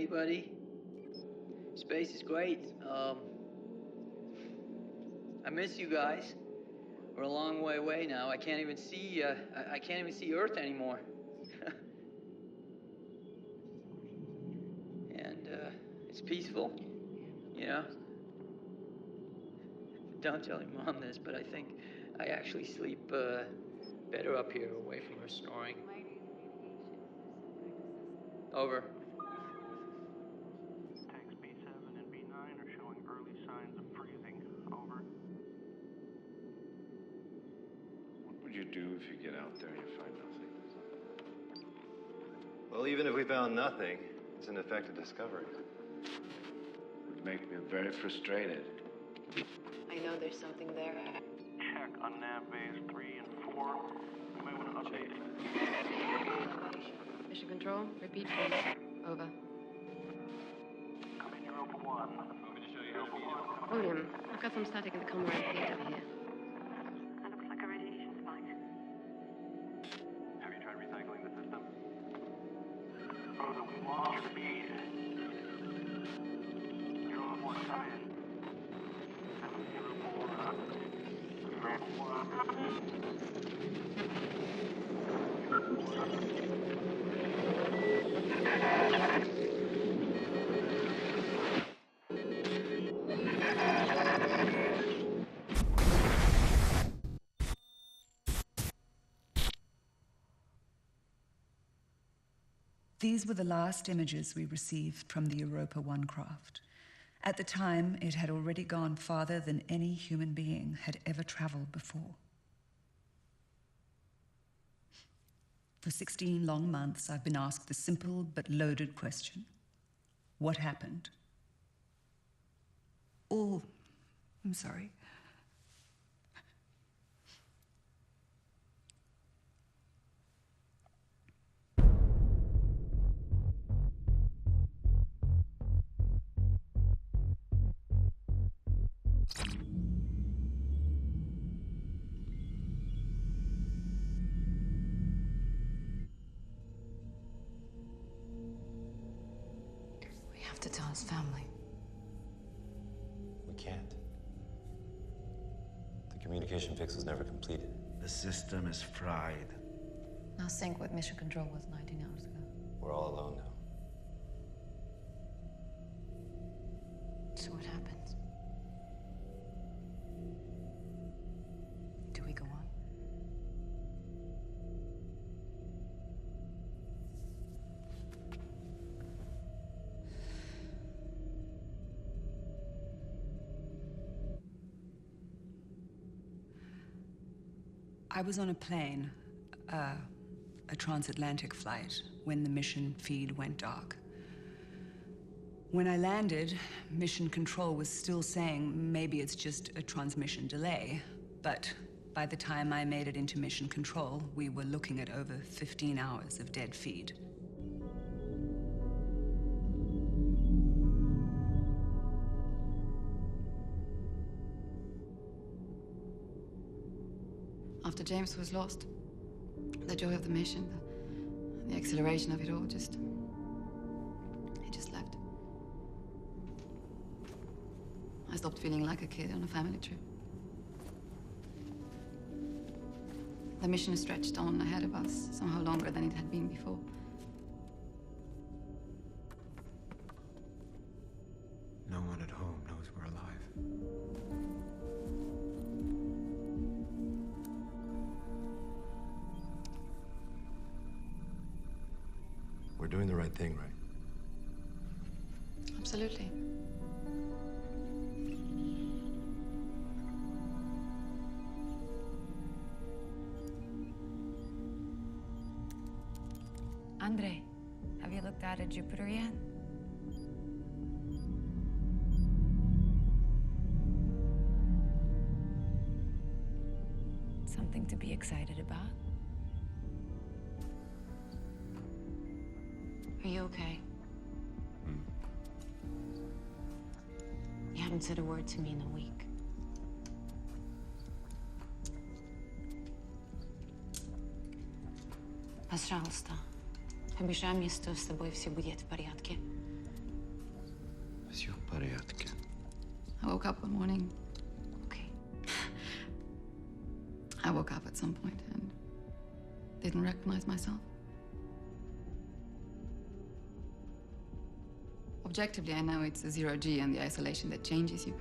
anybody? Space is great. I miss you guys. We're a long way away now. I can't even see, I can't even see Earth anymore. And, it's peaceful, you know? Don't tell your mom this, but I think I actually sleep, better up here, away from her snoring. Over. Tanks B7 and B9 are showing early signs of freezing. Over. What would you do if you get out there and you find nothing? Well, even if we found nothing, it's an effective discovery. It would make me very frustrated. I know there's something there. Check on nav bays 3 and 4. You might want to update it. Mission Control, repeat please. Over. Come in Europa 1. Want me to show you how to beat it? William, I've got some static in the common right feed over here. That looks like a radiation spike. Have you tried recycling the system? We lost your feed. Europa 1, come in. Europa 1. These were the last images we received from the Europa 1 craft. At the time, it had already gone farther than any human being had ever traveled before. For 16 long months, I've been asked the simple but loaded question: what happened? I'm sorry. We have to tell his family. We can't. The communication fix was never completed. The system is fried. Now sync what Mission Control was 19 hours ago. We're all alone now. So what happens? Do we go on? I was on a plane, a transatlantic flight, when the mission feed went dark. When I landed, Mission Control was still saying maybe it's just a transmission delay, but by the time I made it into Mission Control, we were looking at over 15 hours of dead feed. After James was lost, the joy of the mission, the exhilaration of it all, it just left. I stopped feeling like a kid on a family trip. The mission stretched on ahead of us, somehow longer than it had been before. No one at home knows we're alive. We're doing the right thing, right? Absolutely. Andre, have you looked out at Jupiter yet? Something to be excited about? Are you okay? You haven't said a word to me in a week. Пожалуйста, обещай мне, что с тобой все будет в порядке. Все в порядке. I woke up one morning. Okay. I woke up at some point and didn't recognize myself. Objectively, I know it's a zero-G and the isolation that changes you.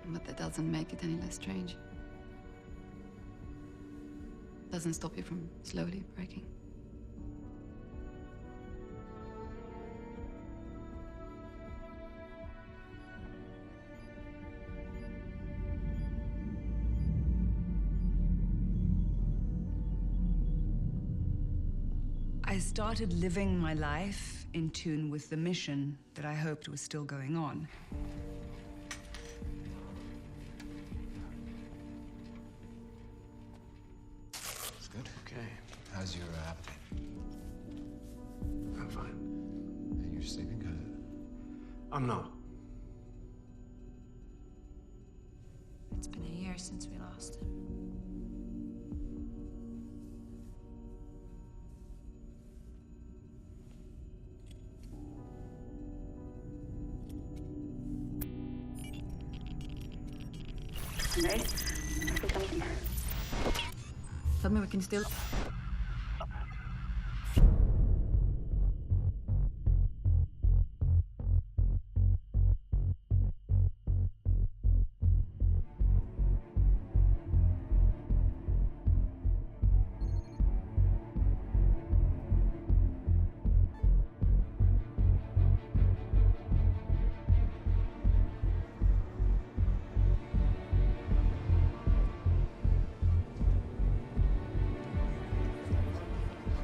But that doesn't make it any less strange. Doesn't stop you from slowly breaking. I started living my life in tune with the mission that I hoped was still going on. It's good. Okay. How's your appetite? I'm fine. Hey, you're sleeping good. I'm not. It's been a year since we lost him. Right? Tell me we can still...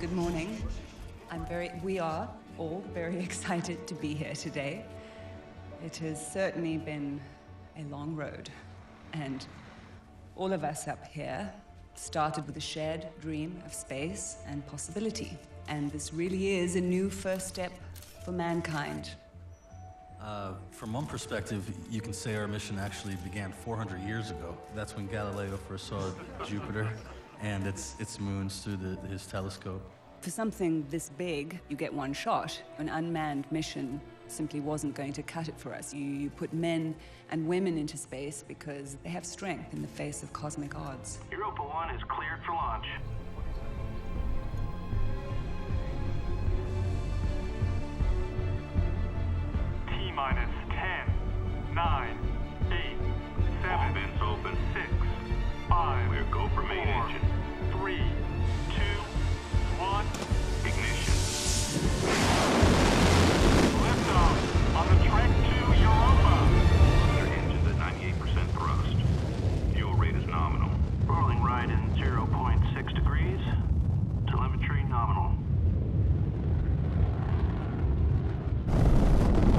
Good morning. We are all very excited to be here today. It has certainly been a long road, and all of us up here started with a shared dream of space and possibility. And this really is a new first step for mankind. From one perspective, you can say our mission actually began 400 years ago. That's when Galileo first saw Jupiter and its moons through his telescope. For something this big, you get one shot. An unmanned mission simply wasn't going to cut it for us. You put men and women into space because they have strength in the face of cosmic odds. Europa 1 is cleared for launch. T-minus 10, 9, 8, 7, vents open, 6, 5, we're go for main engine. 3, 2, 1, ignition. Liftoff on the trek to Europa. Your engine's at 98% thrust. Fuel rate is nominal. Rolling right in 0.6 degrees. Telemetry nominal.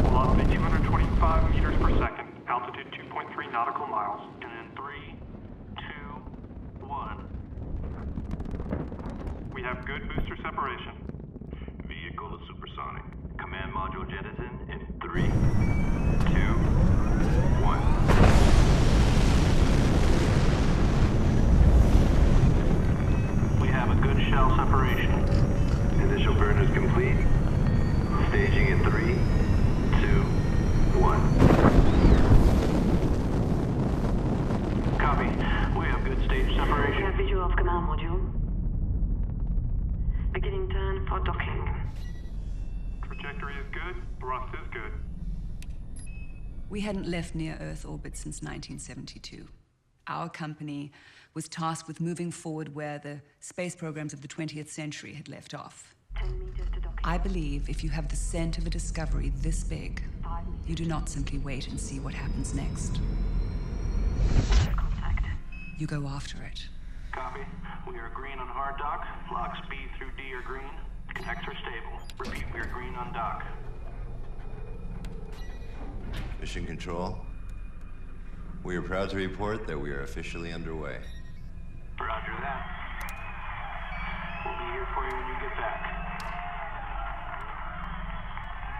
Velocity 225 meters per second. Altitude 2.3 nautical miles. And in 3, 2, 1. We have good booster separation. Vehicle is supersonic. Command module jettison in 3, 2, 1. We have a good shell separation. Initial burn is complete. Staging in 3, 2, 1. Copy. We have good stage separation. We have visual of command module. Beginning turn for docking. Trajectory is good. Thrust is good. We hadn't left near Earth orbit since 1972. Our company was tasked with moving forward where the space programs of the 20th century had left off. 10 meters to docking. I believe if you have the scent of a discovery this big, you do not simply wait and see what happens next. Contact. You go after it. Copy. We are green on hard dock. Locks B through D are green. Connects are stable. Repeat, we are green on dock. Mission Control, we are proud to report that we are officially underway. Roger that. We'll be here for you when you get back.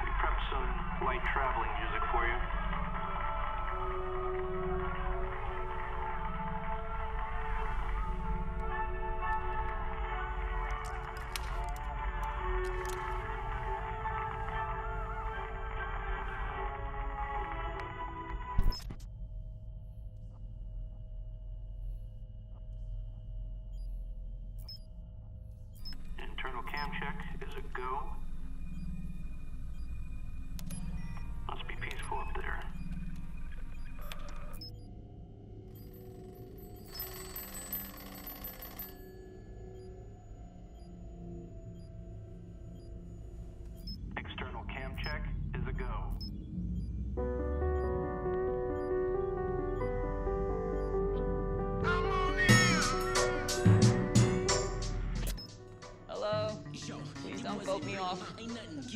We prepped some light traveling music for you.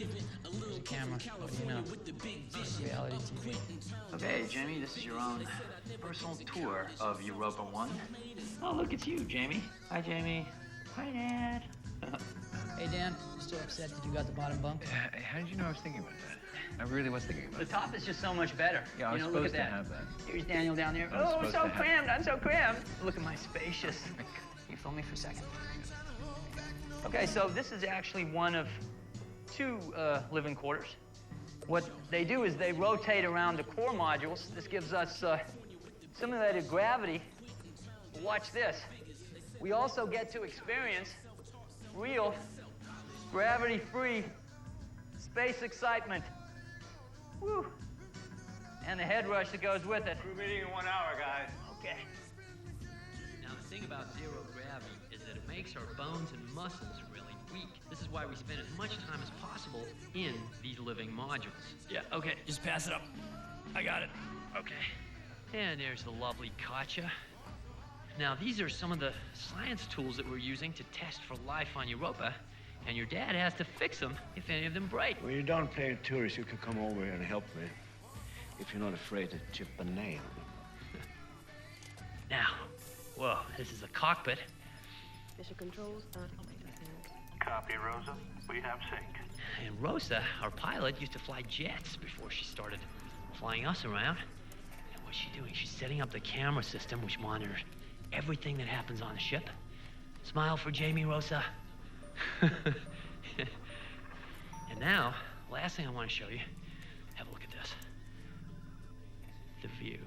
There's a camera. What do you know? Reality TV. Okay, Jamie, this is your own personal tour of Europa 1. Oh, look, it's you, Jamie. Hi, Jamie. Hi, Dad. Hey, Dan. You still upset that you got the bottom bunk? How did you know I was thinking about that? I really was thinking about The top is just so much better. Yeah, I was look supposed at to have that. Here's Daniel down there. I was Oh, supposed so to have- crammed. I'm so crammed. Look at my spacious. Can you film me for a second? Okay, so this is actually one of two living quarters. What they do is they rotate around the core modules. This gives us simulated gravity. Watch this. We also get to experience real gravity-free space excitement. Woo! And the head rush that goes with it. Crew meeting in 1 hour, guys. Okay. Now, the thing about zero gravity is that it makes our bones and muscles really weak. This is why we spend as much time as possible in these living modules. Yeah, okay, just pass it up. I got it. Okay. And there's the lovely Katja. Now, these are some of the science tools that we're using to test for life on Europa, and your dad has to fix them if any of them break. When you're done playing tourist, you can come over here and help me. If you're not afraid to chip a nail. Now, whoa, this is a cockpit. Mission controls are Copy, Rosa. We have sync. And Rosa, our pilot, used to fly jets before she started flying us around. And what's she doing? She's setting up the camera system which monitors everything that happens on the ship. Smile for Jamie, Rosa. And now, last thing I want to show you, have a look at this. The view.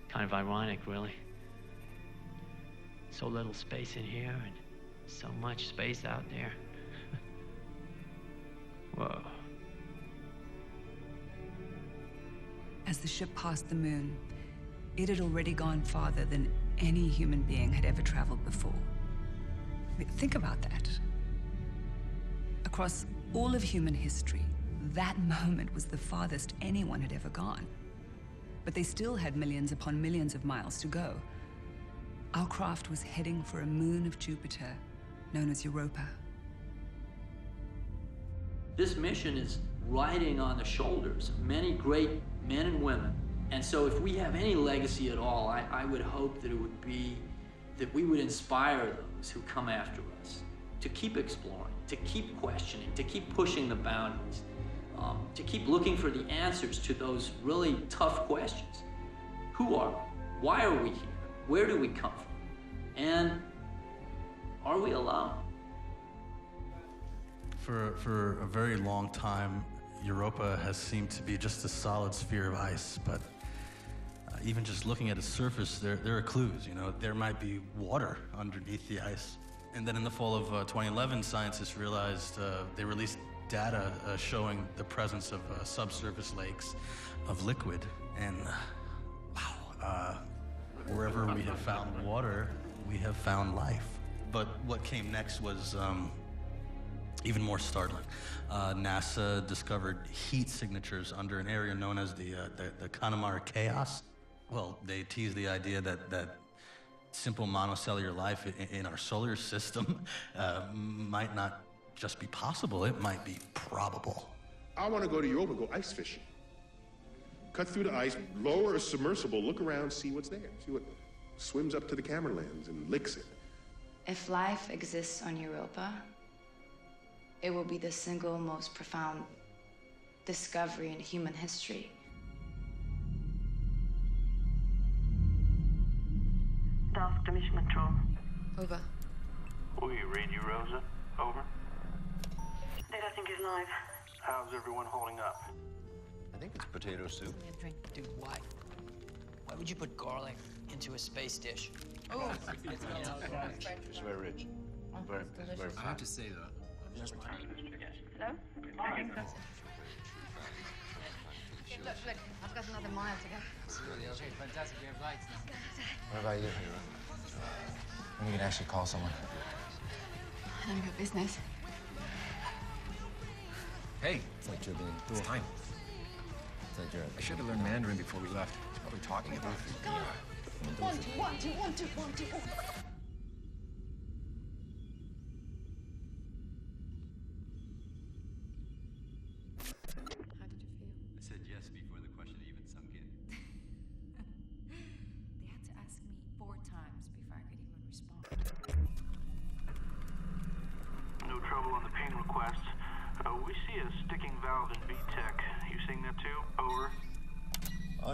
Kind of ironic, really. So little space in here and so much space out there. Whoa. As the ship passed the moon, it had already gone farther than any human being had ever traveled before. I mean, think about that. Across all of human history, that moment was the farthest anyone had ever gone. But they still had millions upon millions of miles to go. Our craft was heading for a moon of Jupiter known as Europa. This mission is riding on the shoulders of many great men and women. And so if we have any legacy at all, I would hope that it would be that we would inspire those who come after us to keep exploring, to keep questioning, to keep pushing the boundaries, to keep looking for the answers to those really tough questions. Who are we? Why are we here? Where do we come from? And are we alone? For a very long time, Europa has seemed to be just a solid sphere of ice, but even just looking at its surface, there are clues. You know, there might be water underneath the ice. And then in the fall of 2011, scientists realized they released data showing the presence of subsurface lakes of liquid. And wow, wherever we have found water, we have found life. But what came next was even more startling. NASA discovered heat signatures under an area known as the Connemara Chaos. Well, they teased the idea that simple monocellular life in our solar system might not just be possible, it might be probable. I want to go to Europa, go ice fishing. Cut through the ice, lower a submersible, look around, see what's there. See what swims up to the camera lens and licks it. If life exists on Europa, it will be the single most profound discovery in human history. Task to mission control. Over. We read you, Rosa. Over. Data sync is live. How's everyone holding up? I think it's potato soup. Dude, why? Why would you put garlic into a space dish? Oh, It's very rich. Very, it's very I have to say, though, Hello? Look, I've got another mile to go. fantastic. We have lights now. What about you? When you can actually call someone? I don't got business. Hey, it's like you're being it's time. It's like you're. I should have learned Mandarin before we left. What are we talking about? One, two.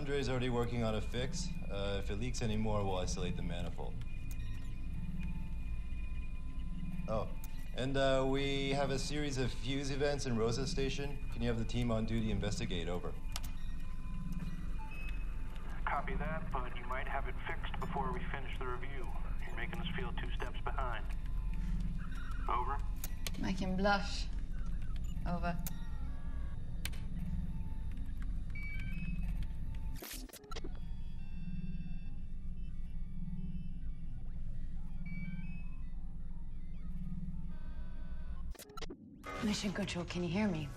Andre's already working on a fix. If it leaks anymore, we'll isolate the manifold. Oh, and we have a series of fuse events in Rosa Station. Can you have the team on duty investigate? Over. Copy that, but you might have it fixed before we finish the review. You're making us feel 2 steps behind. Over. Make him blush. Over. Mission Control, can you hear me?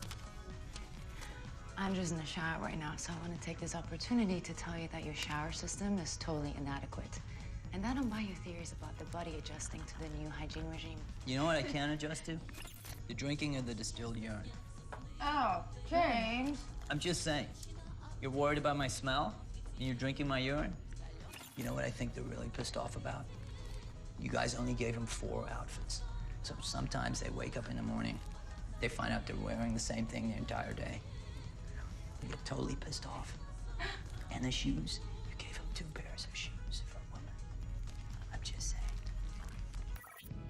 I'm just in the shower right now, so I want to take this opportunity to tell you that your shower system is totally inadequate. And I don't buy your theories about the body adjusting to the new hygiene regime. You know what I can adjust to? The drinking of the distilled urine. Oh, James. I'm just saying. You're worried about my smell, and you're drinking my urine? You know what I think they're really pissed off about? You guys only gave them 4 outfits. So sometimes they wake up in the morning, they find out they're wearing the same thing the entire day. They get totally pissed off. And the shoes, you gave them 2 pairs of shoes for a woman. I'm just saying.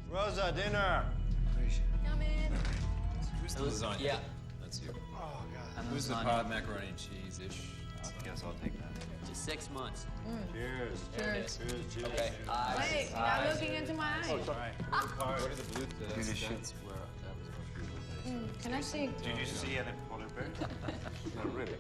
Rosa, dinner. Come in. Who's the lasagna? Yeah. That's you. Oh, God. Who's the pod macaroni and cheese-ish? I guess I'll take that. Just 6 months. Cheers. Cheers. Cheers. Okay. Wait, you're not looking into my eyes. What are the blue? That's where Can I see? Did you see any polar bears? Not really.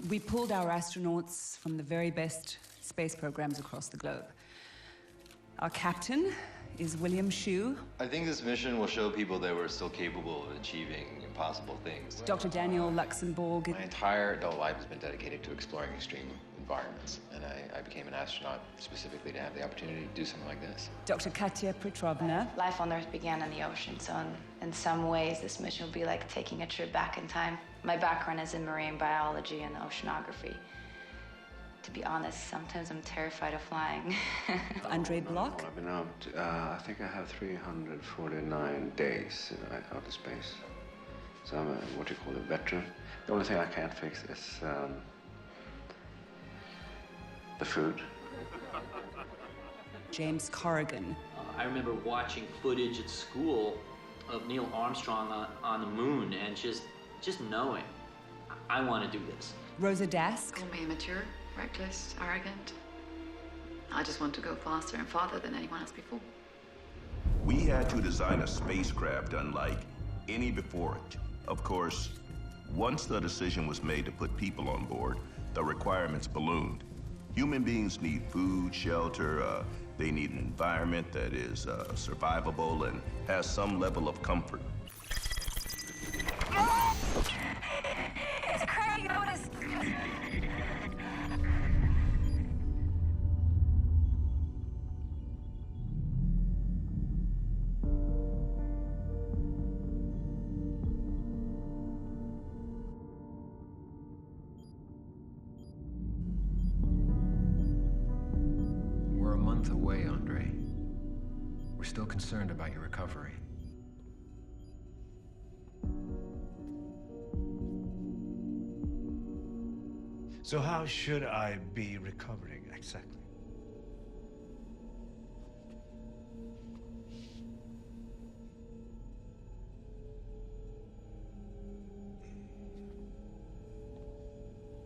We pulled our astronauts from the very best space programs across the globe. Our captain is William Shue. I think this mission will show people that we're still capable of achieving impossible things. Dr. Daniel Luxembourg. My entire adult life has been dedicated to exploring extreme environments, and I became an astronaut specifically to have the opportunity to do something like this. Dr. Katya Petrovna. Life on Earth began in the ocean, so in some ways, this mission will be like taking a trip back in time. My background is in marine biology and oceanography. To be honest, sometimes I'm terrified of flying. Andre Block. I've been out, I think I have 349 days in outer space. So I'm what you call a veteran. The only thing I can't fix is the food. James Corrigan. I remember watching footage at school of Neil Armstrong on the moon and just knowing, I want to do this. Rosa Dask. Call me immature, reckless, arrogant. I just want to go faster and farther than anyone else before. We had to design a spacecraft unlike any before it. Of course, once the decision was made to put people on board, the requirements ballooned. Human beings need food, shelter, they need an environment that is survivable and has some level of comfort. It's crazy, Otis. We're a month away, Andre. We're still concerned about your recovery. So how should I be recovering exactly?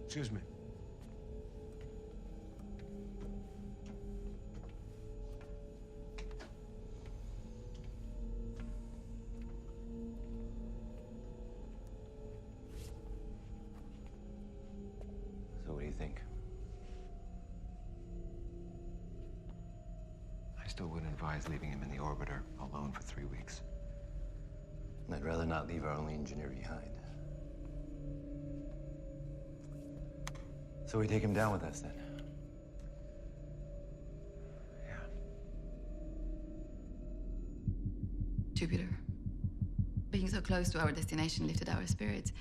Excuse me. So what do you think? I still wouldn't advise leaving him in the orbiter alone for 3 weeks. I'd rather not leave our only engineer behind. So we take him down with us then? Jupiter. Being so close to our destination lifted our spirits.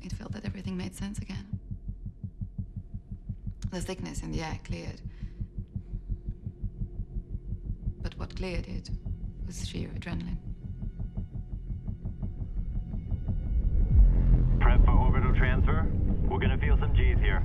It felt that everything made sense again. The thickness in the air cleared. But what cleared it was sheer adrenaline. Prep for orbital transfer. We're gonna feel some G's here.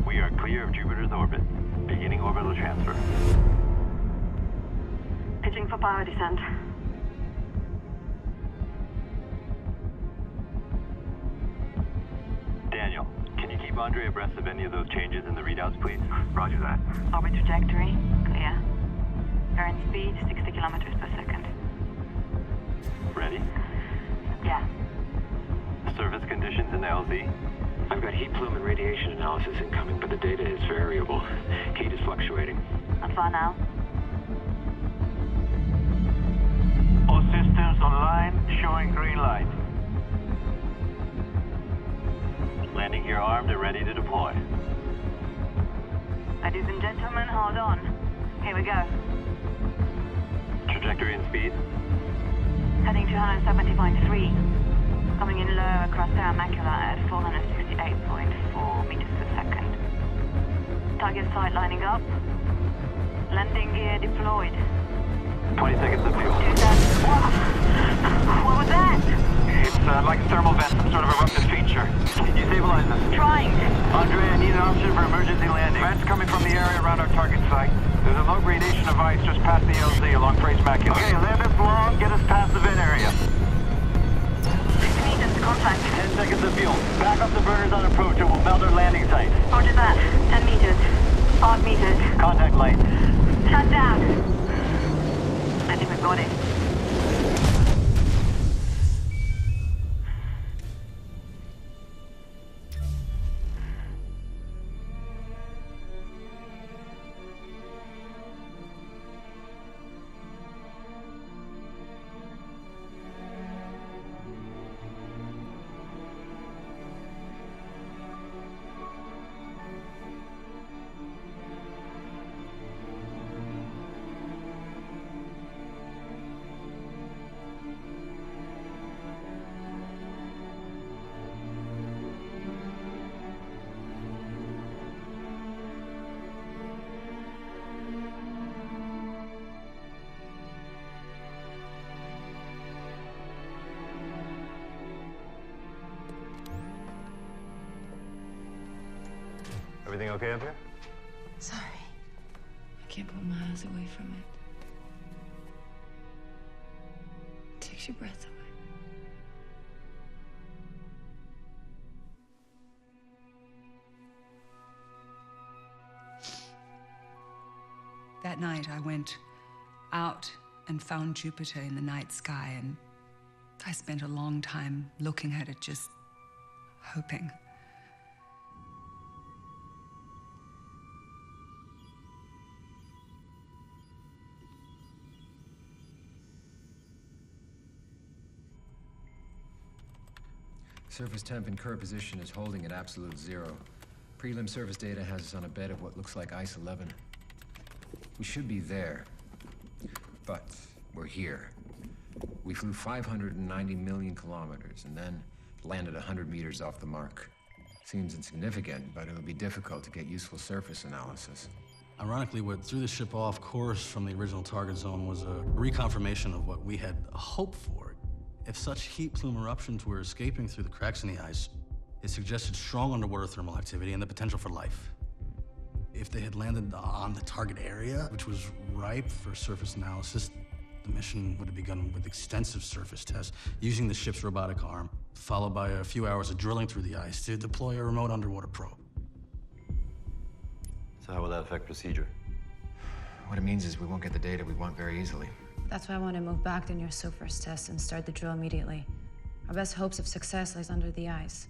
We are clear of Jupiter's orbit. Beginning orbital transfer. Pitching for power descent. Daniel, can you keep Andre abreast of any of those changes in the readouts, please? Roger that. Orbit trajectory, clear. Current speed, 60 kilometers per second. Ready? Yeah. Surface conditions in the LZ? I've got heat plume and radiation analysis incoming, but the data is variable. Heat is fluctuating. Not far now. All systems online, showing green light. Landing gear armed and ready to deploy. Ladies and gentlemen, hold on. Here we go. Trajectory and speed? Heading to 170.3. Coming in low across Terra Macula at 468.4 meters per second. Target site lining up. Landing gear deployed. 20 seconds of fuel. What was that? It's like a thermal vent, some sort of eruptive feature. Can you stabilize this? Trying. Andre, I need an option for emergency landing. Vents coming from the area around our target site. There's a low gradation of ice just past the LZ along Puedes Macula. Okay, land us long, get us past the vent area. Contact. 10 seconds of fuel. Back up the burners on approach or we'll melt our landing site. Roger that. 10 meters. 5 meters. Contact light. Shut down. I think we've got it. Everything okay up here? Sorry. I can't pull my eyes away from it. Takes your breath away. That night, I went out and found Jupiter in the night sky, and I spent a long time looking at it, just hoping. Surface temp in current position is holding at absolute zero. Prelim surface data has us on a bed of what looks like ice 11. We should be there, but we're here. We flew 590 million kilometers and then landed 100 meters off the mark. Seems insignificant, but it'll be difficult to get useful surface analysis. Ironically, what threw the ship off course from the original target zone was a reconfirmation of what we had hoped for. If such heat plume eruptions were escaping through the cracks in the ice, it suggested strong underwater thermal activity and the potential for life. If they had landed on the target area, which was ripe for surface analysis, the mission would have begun with extensive surface tests using the ship's robotic arm, followed by a few hours of drilling through the ice to deploy a remote underwater probe. So how will that affect procedure? What it means is we won't get the data we want very easily. That's why I want to move back to your first test and start the drill immediately. Our best hopes of success lies under the ice.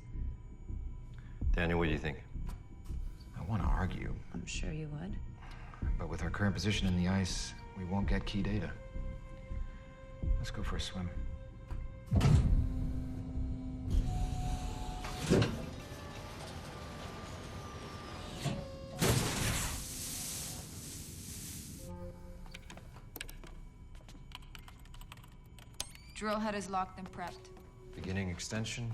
Daniel, what do you think? I want to argue. I'm sure you would. But with our current position in the ice, we won't get key data. Let's go for a swim. Drill head is locked and prepped. Beginning extension.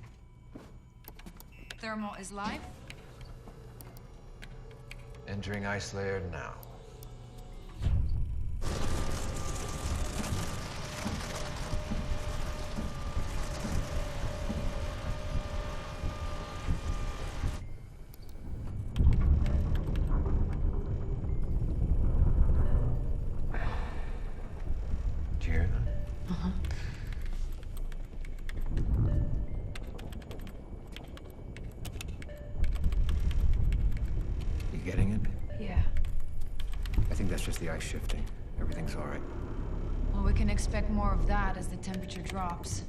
Thermal is live. Entering ice layer now. Do you hear that? Uh-huh. You getting it? Yeah. I think that's just the ice shifting. Everything's all right. Well, we can expect more of that as the temperature drops.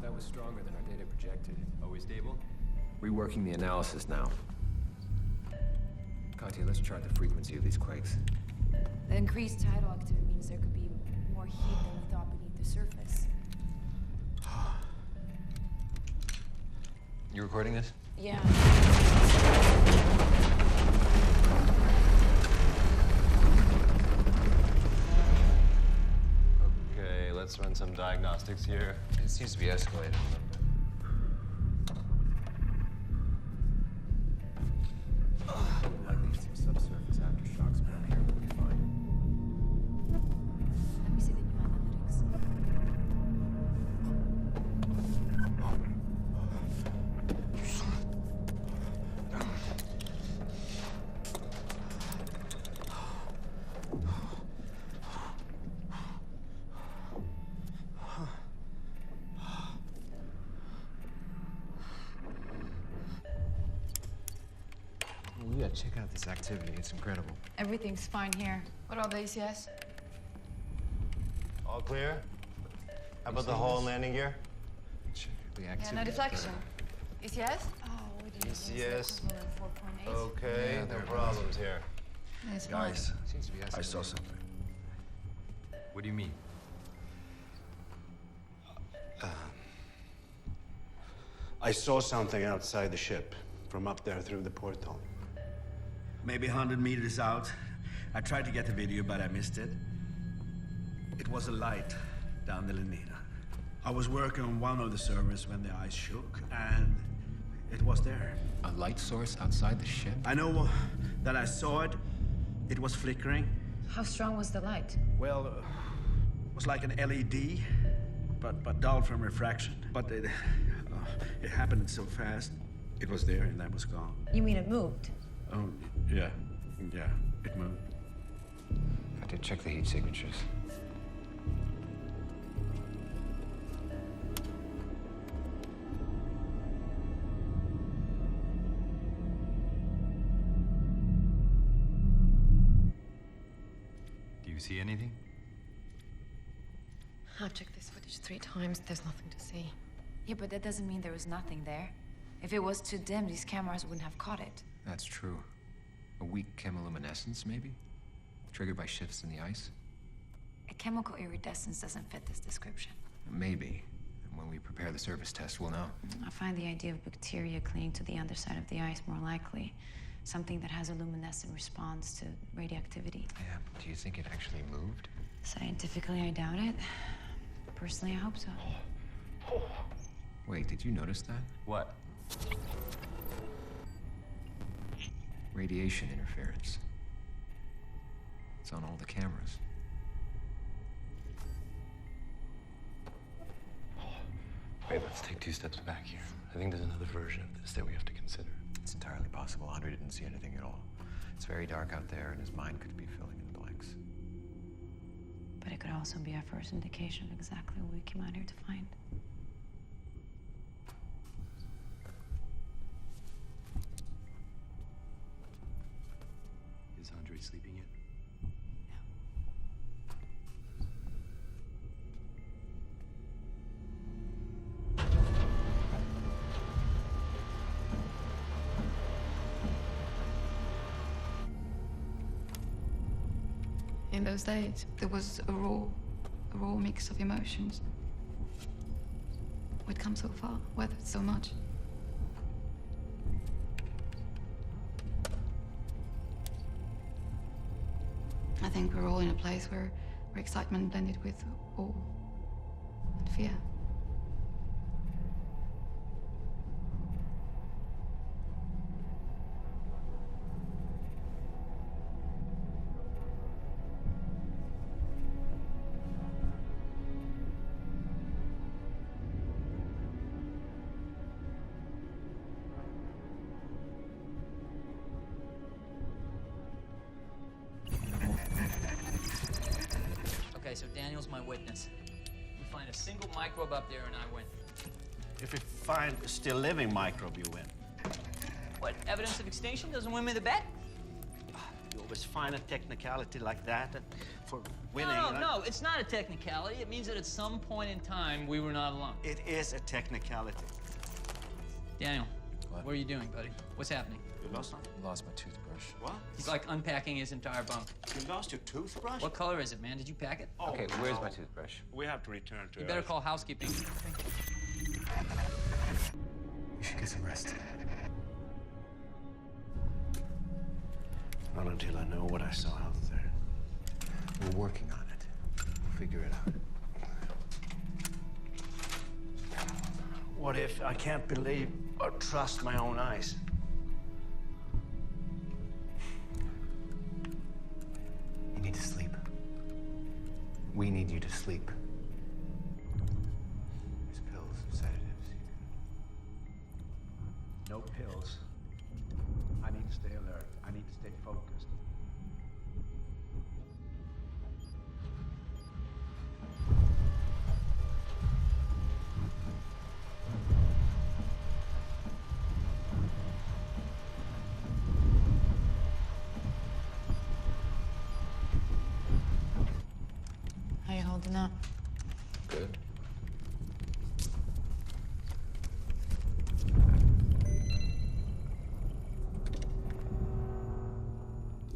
That was stronger than our data projected. Are we stable? Reworking the analysis now. Katya, let's chart the frequency of these quakes. The increased tidal activity means there could be more heat than we thought beneath the surface. You recording this? Yeah. Okay, let's run some diagnostics here. It seems to be escalating. Likely to see subsurface aftershocks, but I'm here we'll be fine. Let me see the new analytics. We gotta check out this activity. It's incredible. Everything's fine here. What about the ACS? All clear? How about the hull and landing gear? Check the Yeah, activity. no deflection. ACS? Oh, we didn't ECS. 4.8. Okay, Yeah, no there it problems here. It's fine. Guys, Seems to be I saw escalating. something. What do you mean? I saw something outside the ship from up there through the porthole. Maybe 100 meters out. I tried to get the video, but I missed it. It was a light down the Lenina. I was working on one of the servers when the ice shook, and it was there. A light source outside the ship? I know that I saw it. It was flickering. How strong was the light? Well, it was like an LED, but dull from refraction. But it happened so fast. It was there and then was gone. You mean it moved? Oh, yeah, it moved. I did check the heat signatures. Do you see anything? I've checked this footage 3 times. There's nothing to see. Yeah, but that doesn't mean there was nothing there. If it was too dim, these cameras wouldn't have caught it. That's true. A weak chemiluminescence, maybe? Triggered by shifts in the ice? A chemical iridescence doesn't fit this description. Maybe. And when we prepare the surface test, we'll know. I find the idea of bacteria clinging to the underside of the ice more likely. Something that has a luminescent response to radioactivity. Yeah, do you think it actually moved? Scientifically, I doubt it. Personally, I hope so. Wait, did you notice that? What? Radiation interference. It's on all the cameras. Wait, let's take 2 steps back here. I think there's another version of this that we have to consider. It's entirely possible Andre didn't see anything at all. It's very dark out there, and his mind could be filling in the blanks. But it could also be our first indication of exactly what we came out here to find. Is Andre sleeping yet? In those days, there was a raw mix of emotions. We'd come so far, weathered so much. I think we're all in a place where excitement blended with awe and fear. Okay, so Daniel's my witness. We find a single microbe up there and I win. If we find a still living microbe, you win. What, evidence of extinction doesn't win me the bet? You always find a technicality like that for winning. No, it's not a technicality. It means that at some point in time, we were not alone. It is a technicality. Daniel, What? are you doing, buddy? What's happening? You lost something? Lost my toothbrush. What? He's like unpacking his entire bunk. You lost your toothbrush? What color is it, man? Did you pack it? Oh, Okay, where's no. my toothbrush? We have to return to You it. better call housekeeping. You should get some rest. Not until I know what I saw out there. We're working on it. We'll figure it out. What if I can't believe or trust my own eyes? You need to sleep. We need you to sleep. There's pills, sedatives. No pills. I need to stay alert. I need to stay focused. How you holding up? Good.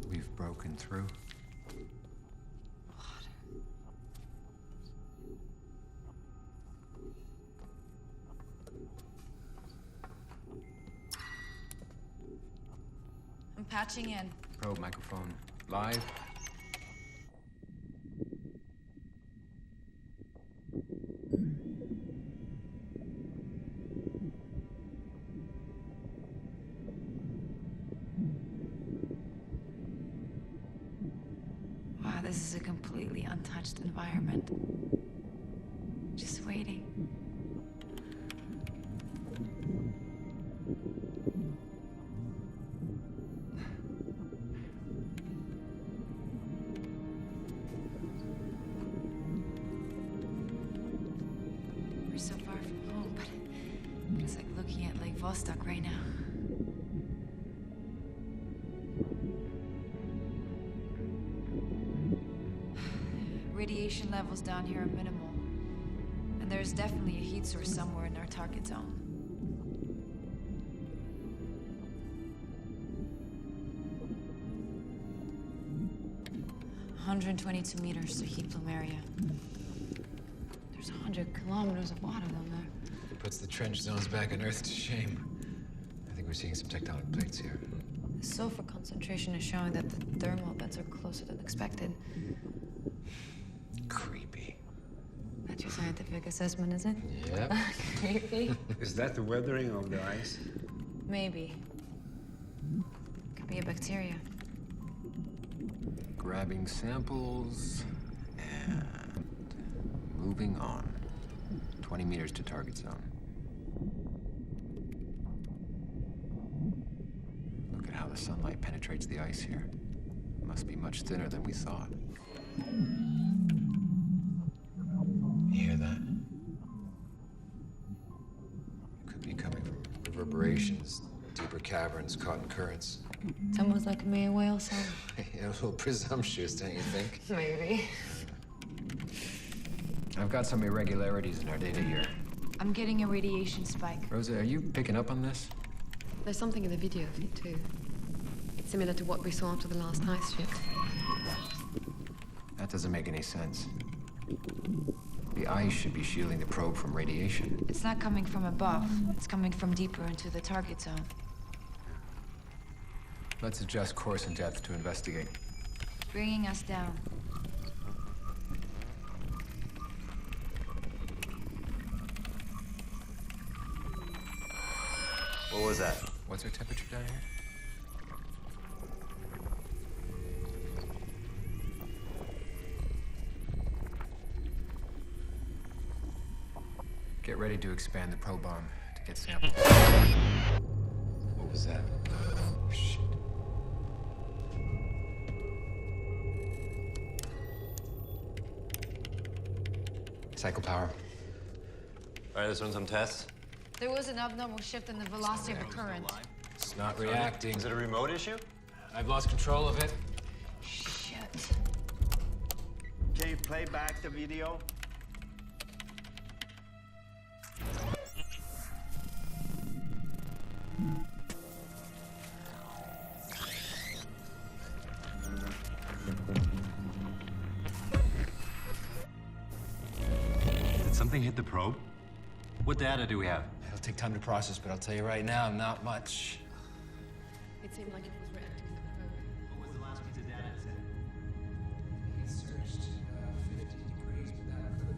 We've broken through. I'm patching in. Probe microphone live. Wow, this is a completely untouched environment. Just waiting. We're so far from home, but it's like looking at Lake Vostok right now. Radiation levels down here are minimal. And there's definitely a heat source somewhere in our target zone. "122 meters to heat plume area. There's 100 kilometers of water down there. It puts the trench zones back on Earth to shame. I think we're seeing some tectonic plates here. The sulfur concentration is showing that the thermal vents are closer than expected. Creepy. That's your scientific assessment, is it? Yep. Creepy? Is that the weathering of the ice? Maybe. God, Could be a bacteria. Grabbing samples and moving on. 20 meters to target zone. Look at how the sunlight penetrates the ice here. It must be much thinner than we thought. You hear that? Could be coming from reverberations, deeper caverns, caught in currents. It's almost like a Mayan whale sound. A little presumptuous, don't you think? Maybe. I've got some irregularities in our data here. I'm getting a radiation spike. Rosa, are you picking up on this? There's something in the video feed, too. It's similar to what we saw after the last ice shift. That doesn't make any sense. The ice should be shielding the probe from radiation. It's not coming from above. It's coming from deeper into the target zone. Let's adjust course and depth to investigate. Bringing us down. What was that? What's our temperature down here? Get ready to expand the probe arm to get samples. What was that? Oh, shit. Cycle power. All right, let's run some tests. There was an abnormal shift in the velocity of the current. It's not reacting. Is it a remote issue? I've lost control of it. Shit. Can you play back the video? Did something hit the probe? What data do we have? It'll take time to process, but I'll tell you right now, not much. It seemed like it was reacting to the probe. What was the last piece of data it said? It searched 50 degrees, but that could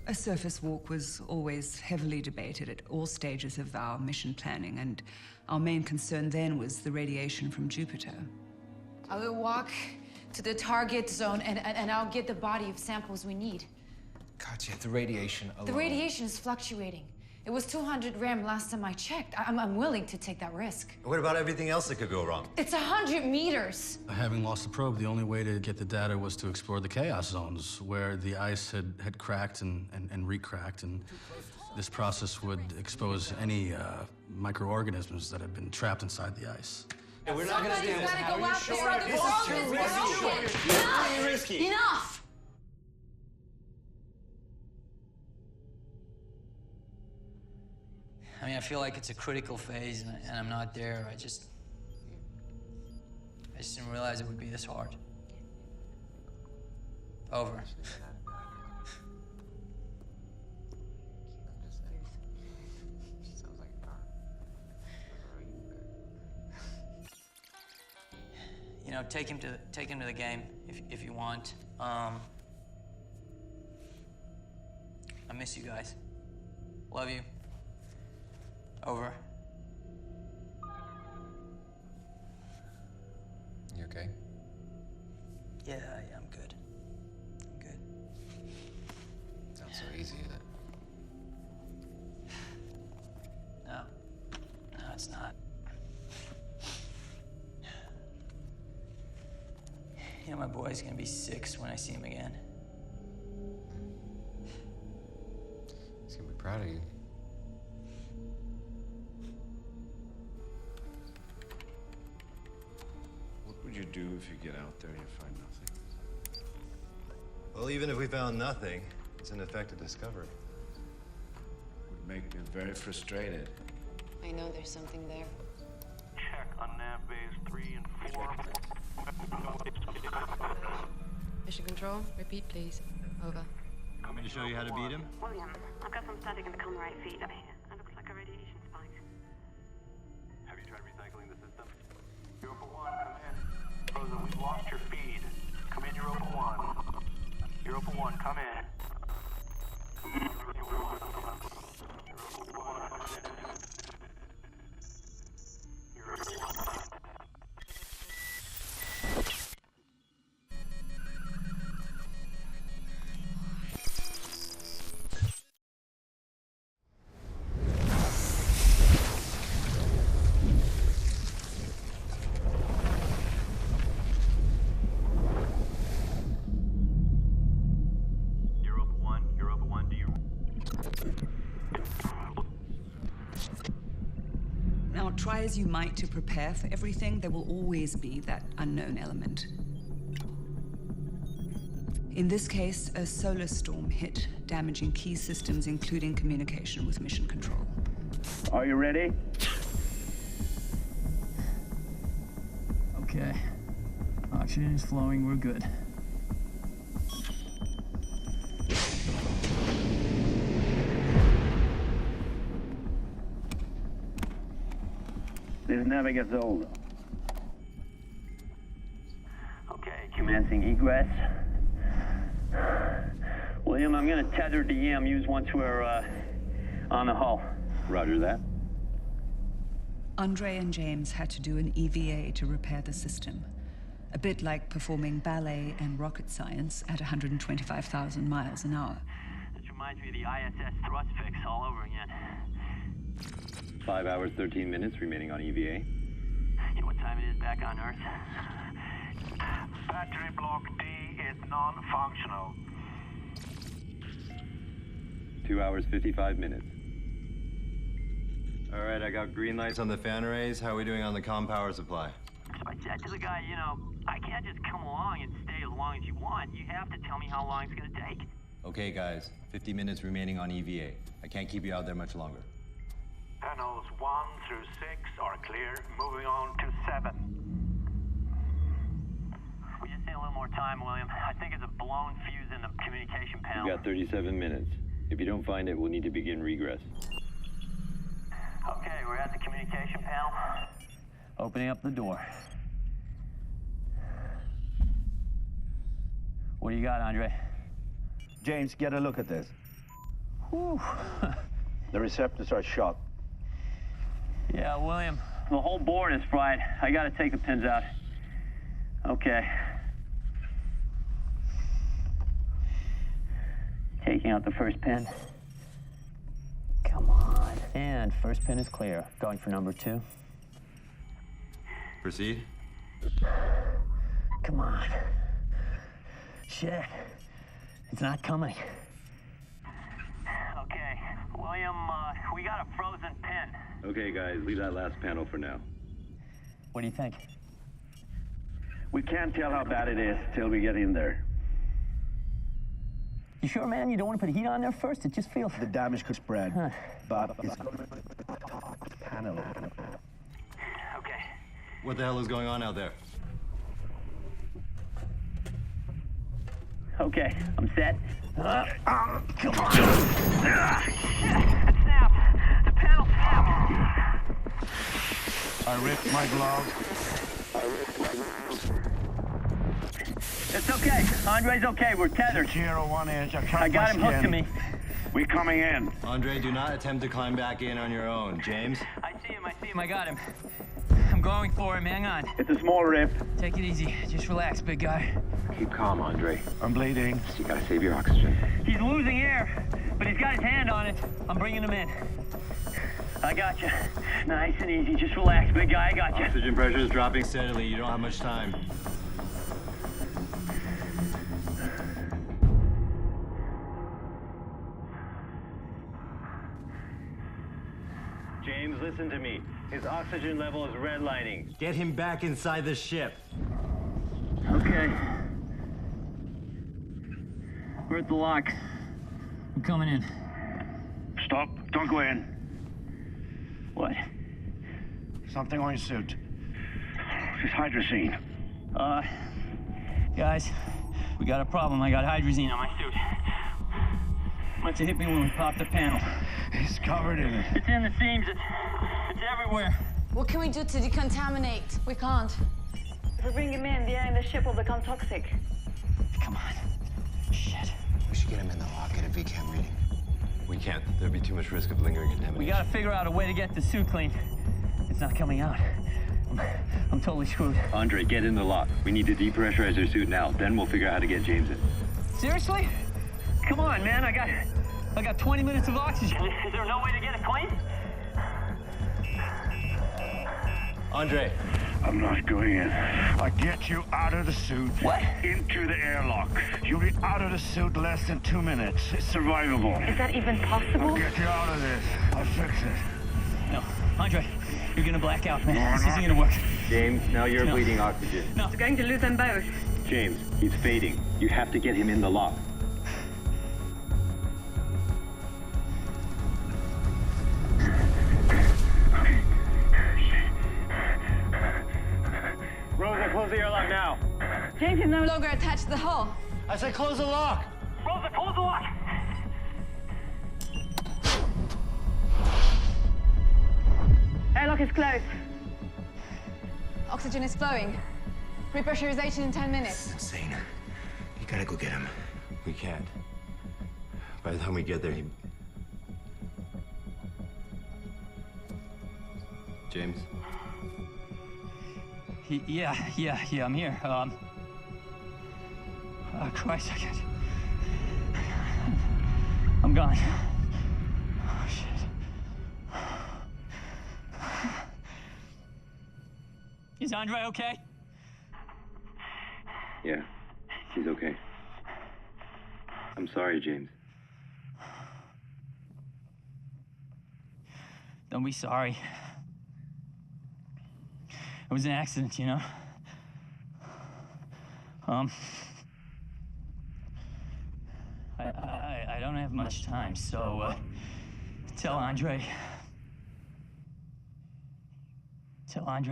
A surface walk was always heavily debated at all stages of our mission planning, and our main concern then was the radiation from Jupiter. I will walk to the target zone and I'll get the body of samples we need. Katya, the radiation alone. The radiation is fluctuating. It was 200 rem last time I checked. I'm willing to take that risk. What about everything else that could go wrong? It's 100 meters. Having lost the probe, the only way to get the data was to explore the chaos zones, where the ice had cracked and recracked, and this process would expose any microorganisms that had been trapped inside the ice. Hey, we're not gonna do this. Somebody's gotta go out there. This is too risky. Enough! Too risky. Enough! I mean, I feel like it's a critical phase, and I'm not there. I just didn't realize it would be this hard. Over. You know, take him to the game if you want. I miss you guys. Love you. Over. You okay? Yeah, I'm good. I'm good. Sounds so easy, isn't it? No, it's not. You know, my boy's gonna be 6 when I see him again. He's gonna be proud of you. What would you do if you get out there and you find nothing? Well, even if we found nothing, it's in effect a discovery. Would make me very frustrated. I know there's something there. Check on nav bays 3 and 4. Mission control, repeat, please. Over. Want me to show you how to beat him? William, I've got some static in the comm rate feed up here. It looks like a radiation spike. Have you tried recycling the system? Europa 1, come in. Rosa, we've lost your feed. Come in, Europa 1. Europa 1, come in. Now, try as you might to prepare for everything, there will always be that unknown element. In this case, a solar storm hit, damaging key systems, including communication with mission control. Are you ready? Okay. Oxygen is flowing, we're good. This never gets old. Okay, commencing egress. William, I'm gonna tether the EMUs once we're on the hull. Roger that. Andre and James had to do an EVA to repair the system. A bit like performing ballet and rocket science at 125,000 miles an hour. This reminds me of the ISS thrust fix all over again. 5 hours, 13 minutes remaining on EVA. You know what time it is back on Earth? Battery block D is non-functional. 2 hours, 55 minutes. All right, I got green lights on the fan arrays. How are we doing on the comm power supply? So I said to the guy, you know, I can't just come along and stay as long as you want. You have to tell me how long it's gonna take. Okay, guys, 50 minutes remaining on EVA. I can't keep you out there much longer. Panels 1 through 6 are clear. Moving on to 7. We just need a little more time, William. I think it's a blown fuse in the communication panel. We've got 37 minutes. If you don't find it, we'll need to begin regress. Okay, we're at the communication panel. Opening up the door. What do you got, Andre? James, get a look at this. Whew. The receptors are shot. Yeah, William, the whole board is fried. I gotta take the pins out. Okay. Taking out the first pin. Come on. And first pin is clear. Going for number 2. Proceed. Come on. Shit. It's not coming. Okay, William, we got a frozen pin. Okay, guys, leave that last panel for now. What do you think? We can't tell how bad it is till we get in there. You sure, man? You don't want to put heat on there first? It just feels... The damage could spread, but it's panel. Okay. What the hell is going on out there? Okay, I'm set. Come on. It snapped. The panel snapped. I ripped my glove. It's okay. Andre's okay. We're tethered. 0-1 inch. I got him hooked to me. We're coming in. Andre, do not attempt to climb back in on your own. James? I see him. I got him. I'm going for him. Hang on. It's a small rip. Take it easy. Just relax, big guy. Keep calm, Andre. I'm bleeding. You gotta save your oxygen. He's losing air, but he's got his hand on it. I'm bringing him in. I got you. Nice and easy. Just relax, big guy. I got you. Oxygen pressure is dropping steadily. You don't have much time. James, listen to me. His oxygen level is redlining. Get him back inside the ship. Okay. We're at the lock. I'm coming in. Stop. Don't go in. What? Something on your suit. It's hydrazine. Guys, we got a problem. I got hydrazine on my suit. Must have hit me when we popped the panel. He's covered in it. It's in the seams. It's everywhere. What can we do to decontaminate? We can't. If we bring him in, the air in the ship will become toxic. Come on. Shit. We should get him in the lock, get a VCAM reading. We can't. There'd be too much risk of lingering contamination. We gotta figure out a way to get the suit clean. It's not coming out. I'm totally screwed. Andre, get in the lock. We need to depressurize your suit now. Then we'll figure out how to get James in. Seriously? Come on, man. I got 20 minutes of oxygen. Is there no way to get it clean? Andre. I'm not going in. I get you out of the suit. What? Into the airlock. You'll be out of the suit less than 2 minutes. It's survivable. Is that even possible? I'll get you out of this. I'll fix it. No, Andre, you're gonna black out, man. This isn't gonna work. James, now you're bleeding oxygen. No. We're going to lose them both. James, he's fading. You have to get him in the lock. Rosa, close the airlock now. James is no longer attached to the hull. I said close the lock. Rosa, close the lock! Airlock is closed. Oxygen is flowing. Repressurization in 10 minutes. Insane. You gotta go get him. We can't. By the time we get there, he... James? Yeah, I'm here. Oh, Christ, I can't. I'm gone. Oh, shit. Is Andre okay? Yeah, he's okay. I'm sorry, James. Don't be sorry. It was an accident, you know? I don't have much time, so, tell Andre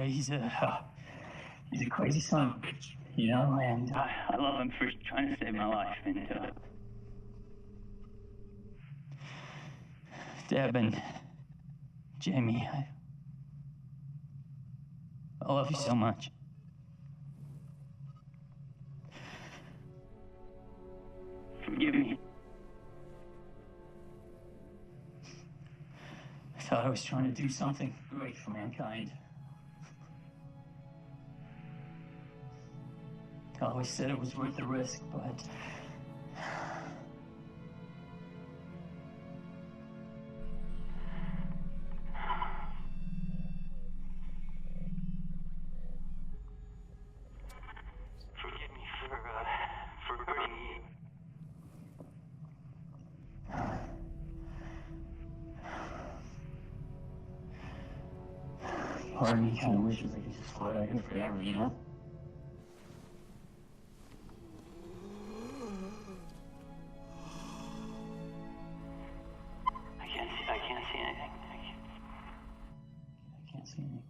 he's a crazy son of a bitch, you know? And I love him for trying to save my life, and, Deb and Jamie, I love you so much. Forgive me. I thought I was trying to do something great for mankind. I always said it was worth the risk, but... Forgive me for hurting you. Part of me kind of wishes I could just float out here forever, you know? I can't see anything. I can't see anything.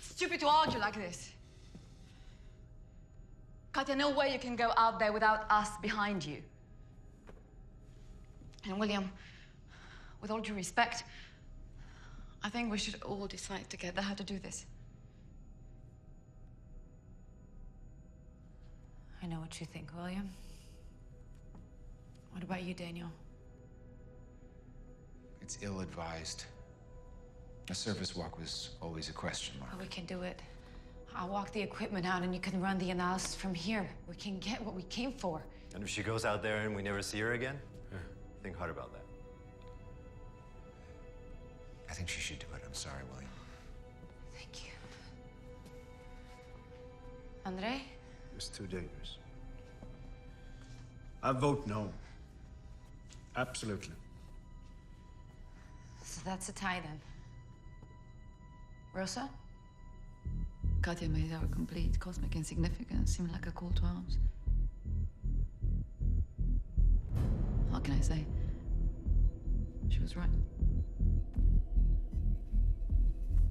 Stupid to argue like this. Katya, no way you can go out there without us behind you. And William, with all due respect, I think we should all decide together how to do this. I know what you think, William. What about you, Daniel? It's ill-advised. A surface walk was always a question mark. Well, we can do it. I'll walk the equipment out and you can run the analysis from here. We can get what we came for. And if she goes out there and we never see her again? Think hard about that. I think she should do it. I'm sorry, William. Thank you. Andre? It's too dangerous. I vote no. Absolutely. So that's a tie then. Rosa? Katya made our complete cosmic insignificance seem like a call to arms. What can I say? She was right.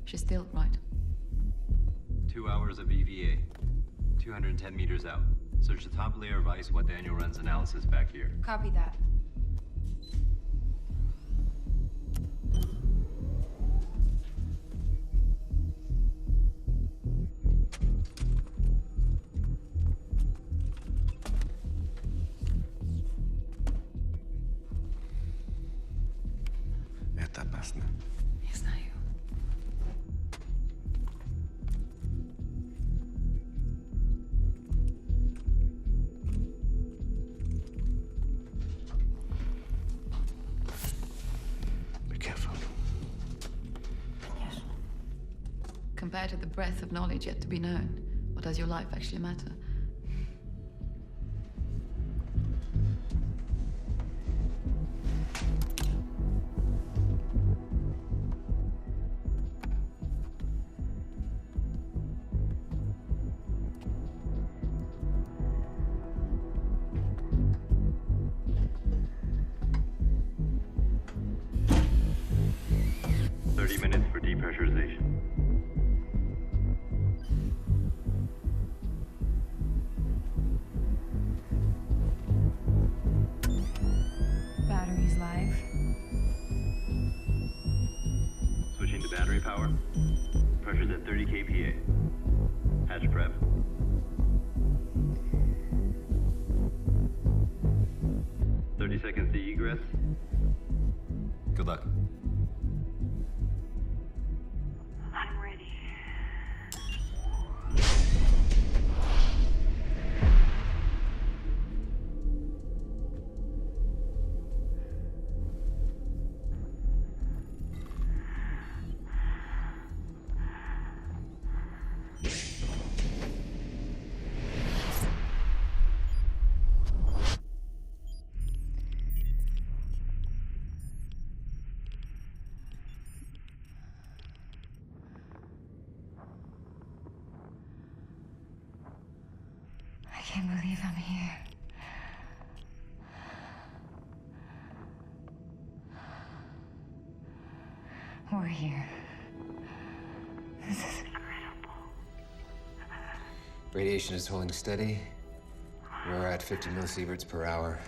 She's still right. 2 hours of EVA. 210 meters out. Search the top layer of ice while Daniel runs analysis back here. Copy that. Это опасно. Не знаю. Be careful. Yes. Compared to the breadth of knowledge yet to be known, what does your life actually matter? Minutes for depressurization. Batteries live. Switching to battery power. Pressure's at 30 kPa. Hatch prep. Seconds to egress. Good luck. I'm ready. I can't believe I'm here. We're here. This is incredible. Radiation is holding steady. We're at 50 millisieverts per hour,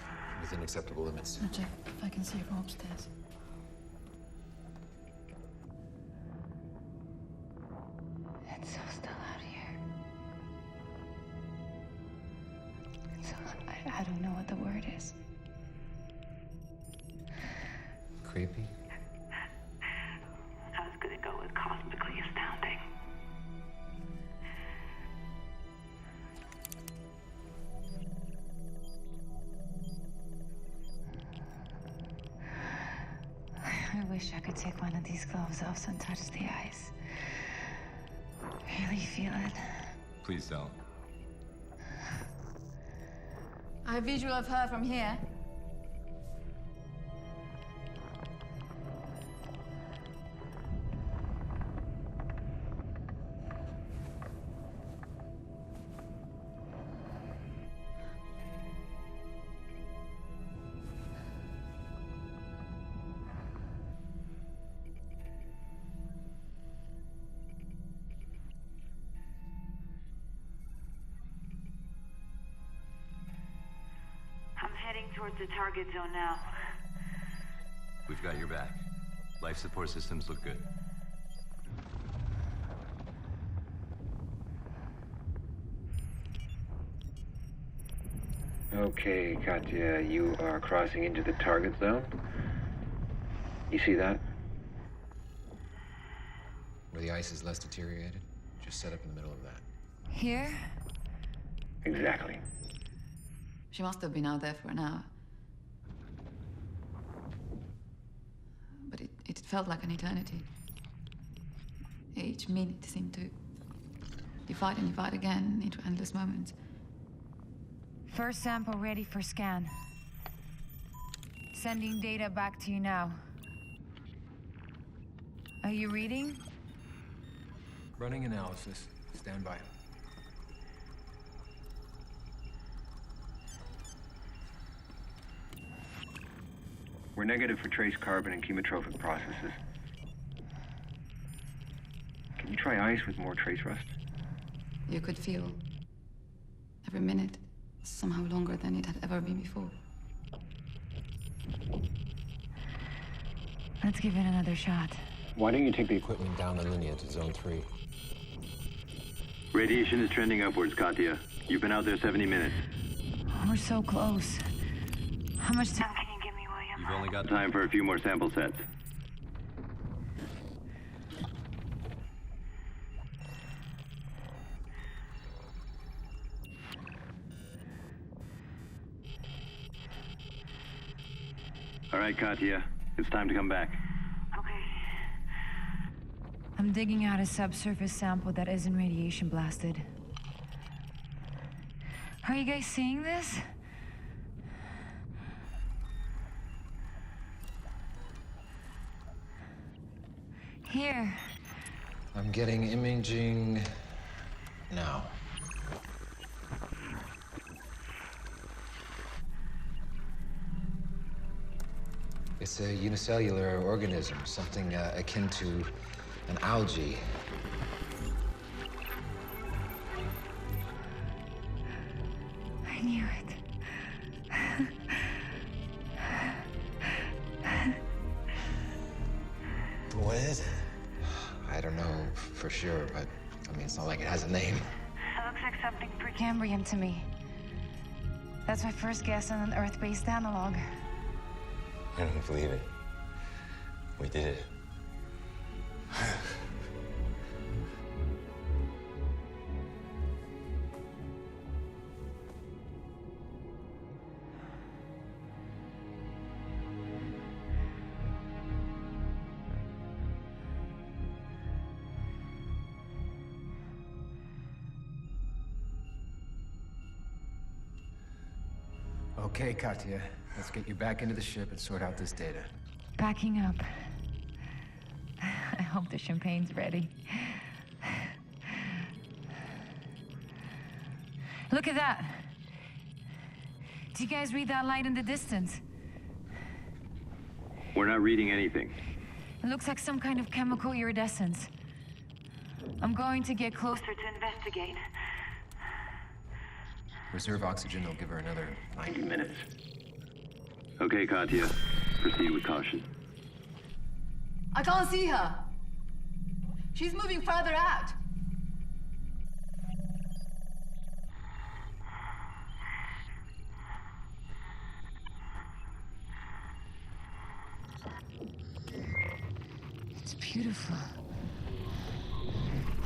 within acceptable limits. I'll check if I can see her from upstairs. It's so still out here. So I don't know what the word is. Creepy? I was gonna go with cosmically astounding. I wish I could take one of these gloves off and touch the ice. Really feel it. Please don't. I have visual of her from here. I'm heading towards the target zone now. We've got your back. Life support systems look good. Okay, Katya, you are crossing into the target zone. You see that? Where the ice is less deteriorated, just set up in the middle of that. Here? Exactly. She must have been out there for an hour. felt like an eternity. Each minute seemed to divide and divide again into endless moments. First sample ready for scan. Sending data back to you now. Are you reading? Running analysis. Stand by. We're negative for trace carbon and chemotrophic processes. Can you try ice with more trace rust? You could feel every minute somehow longer than it had ever been before. Let's give it another shot. Why don't you take the Equipment down the linear to zone 3. Radiation is trending upwards, Katya. You've been out there 70 minutes. We're so close. How much time? You've only got Time for a few more sample sets. All right, Katya. It's time to come back. I'm digging out a subsurface sample that isn't radiation blasted. Are you guys seeing this? Here. I'm getting imaging now. It's a unicellular organism, something akin to an algae. I knew it. Puedes? I don't know for sure, but I mean, it's not like it has a name. It looks like something Precambrian to me. That's my first guess on an Earth-based analog. I don't believe it. We did it. Okay, Katya. Let's get you back into the ship and sort out this data. Backing up. I hope the champagne's ready. Look at that. Do you guys read that light in the distance? We're not reading anything. It looks like some kind of chemical iridescence. I'm going to get closer to investigate. Reserve oxygen will give her another 90 minutes. Okay, Katya. Proceed with caution. I can't see her. She's moving further out. It's beautiful.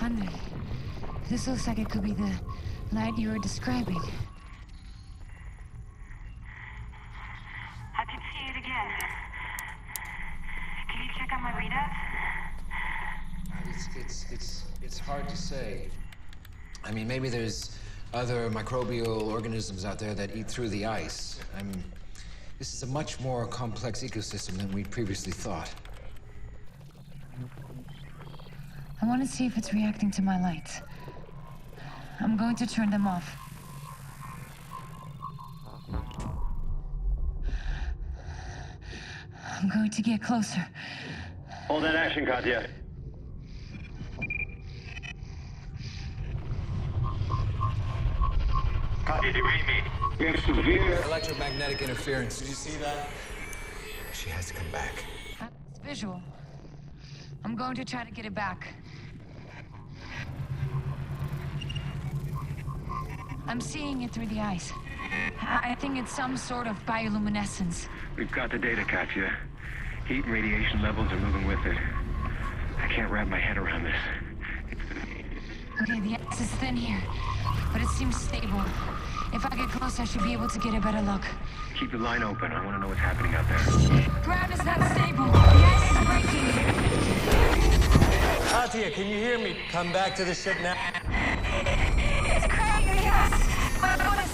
Andre, this looks like it could be the light you were describing. I can see it again. Can you check out my readouts? It's hard to say. I mean, maybe there's other microbial organisms out there that eat through the ice. This is a much more complex ecosystem than we previously thought. I want to see if it's reacting to my lights. I'm going to turn them off. I'm going to get closer. Hold that action, Katya. Katya, do you read me? We have severe electromagnetic interference. Did you see that? She has to come back. It's visual. I'm going to try to get it back. I'm seeing it through the ice. I think it's some sort of bioluminescence. We've got the data, Katya. Heat and radiation levels are moving with it. I can't wrap my head around this. Okay, the ice is thin here, but it seems stable. If I get close, I should be able to get a better look. Keep the line open. I want to know what's happening out there. Ground is not stable. The ice is breaking. Katya, can you hear me? Come back to the ship now. It's cracking, yes. My phone is...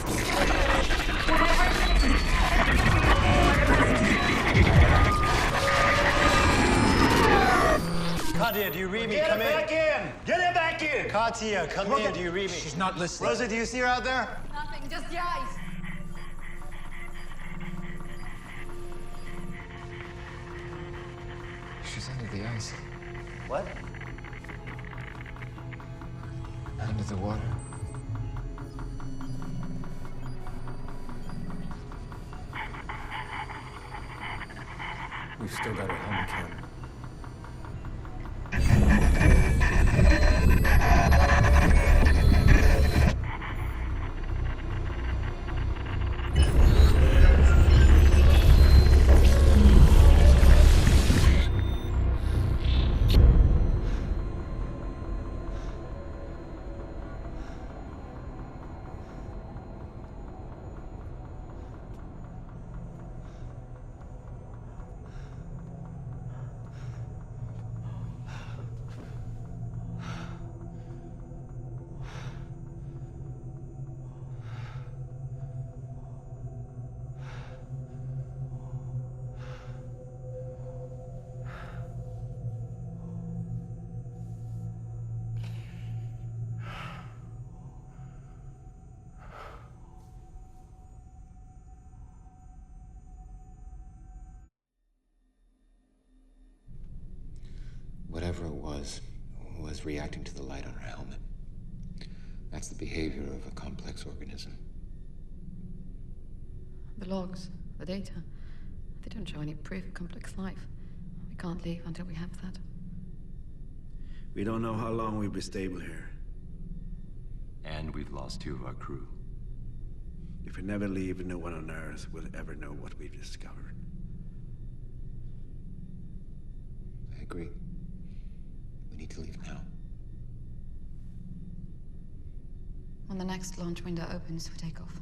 Katya, do you read me? Get Come him back in! Get him back in! Katya, come here. Do you read me? She's not listening. Rosa, do you see her out there? Nothing, just the ice. She's under the ice. What? Under the water. We've still got her helmet camera. Whatever it was reacting to the light on her helmet. That's the behavior of a complex organism. The logs, the data, they don't show any proof of complex life. We can't leave until we have that. We don't know how long we'll be stable here. And we've lost 2 of our crew. If we never leave, no one on Earth will ever know what we've discovered. I agree. We need to leave now. When the next launch window opens for takeoff.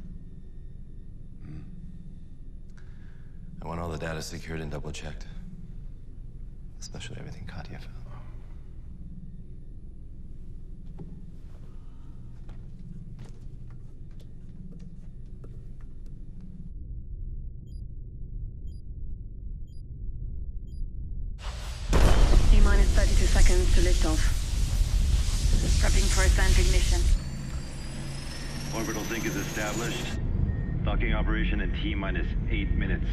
I want all the data secured and double-checked. Especially everything Katya found. T-minus 32 seconds to liftoff. Prepping for ascent ignition. Orbital sync is established. Docking operation in T-minus 8 minutes.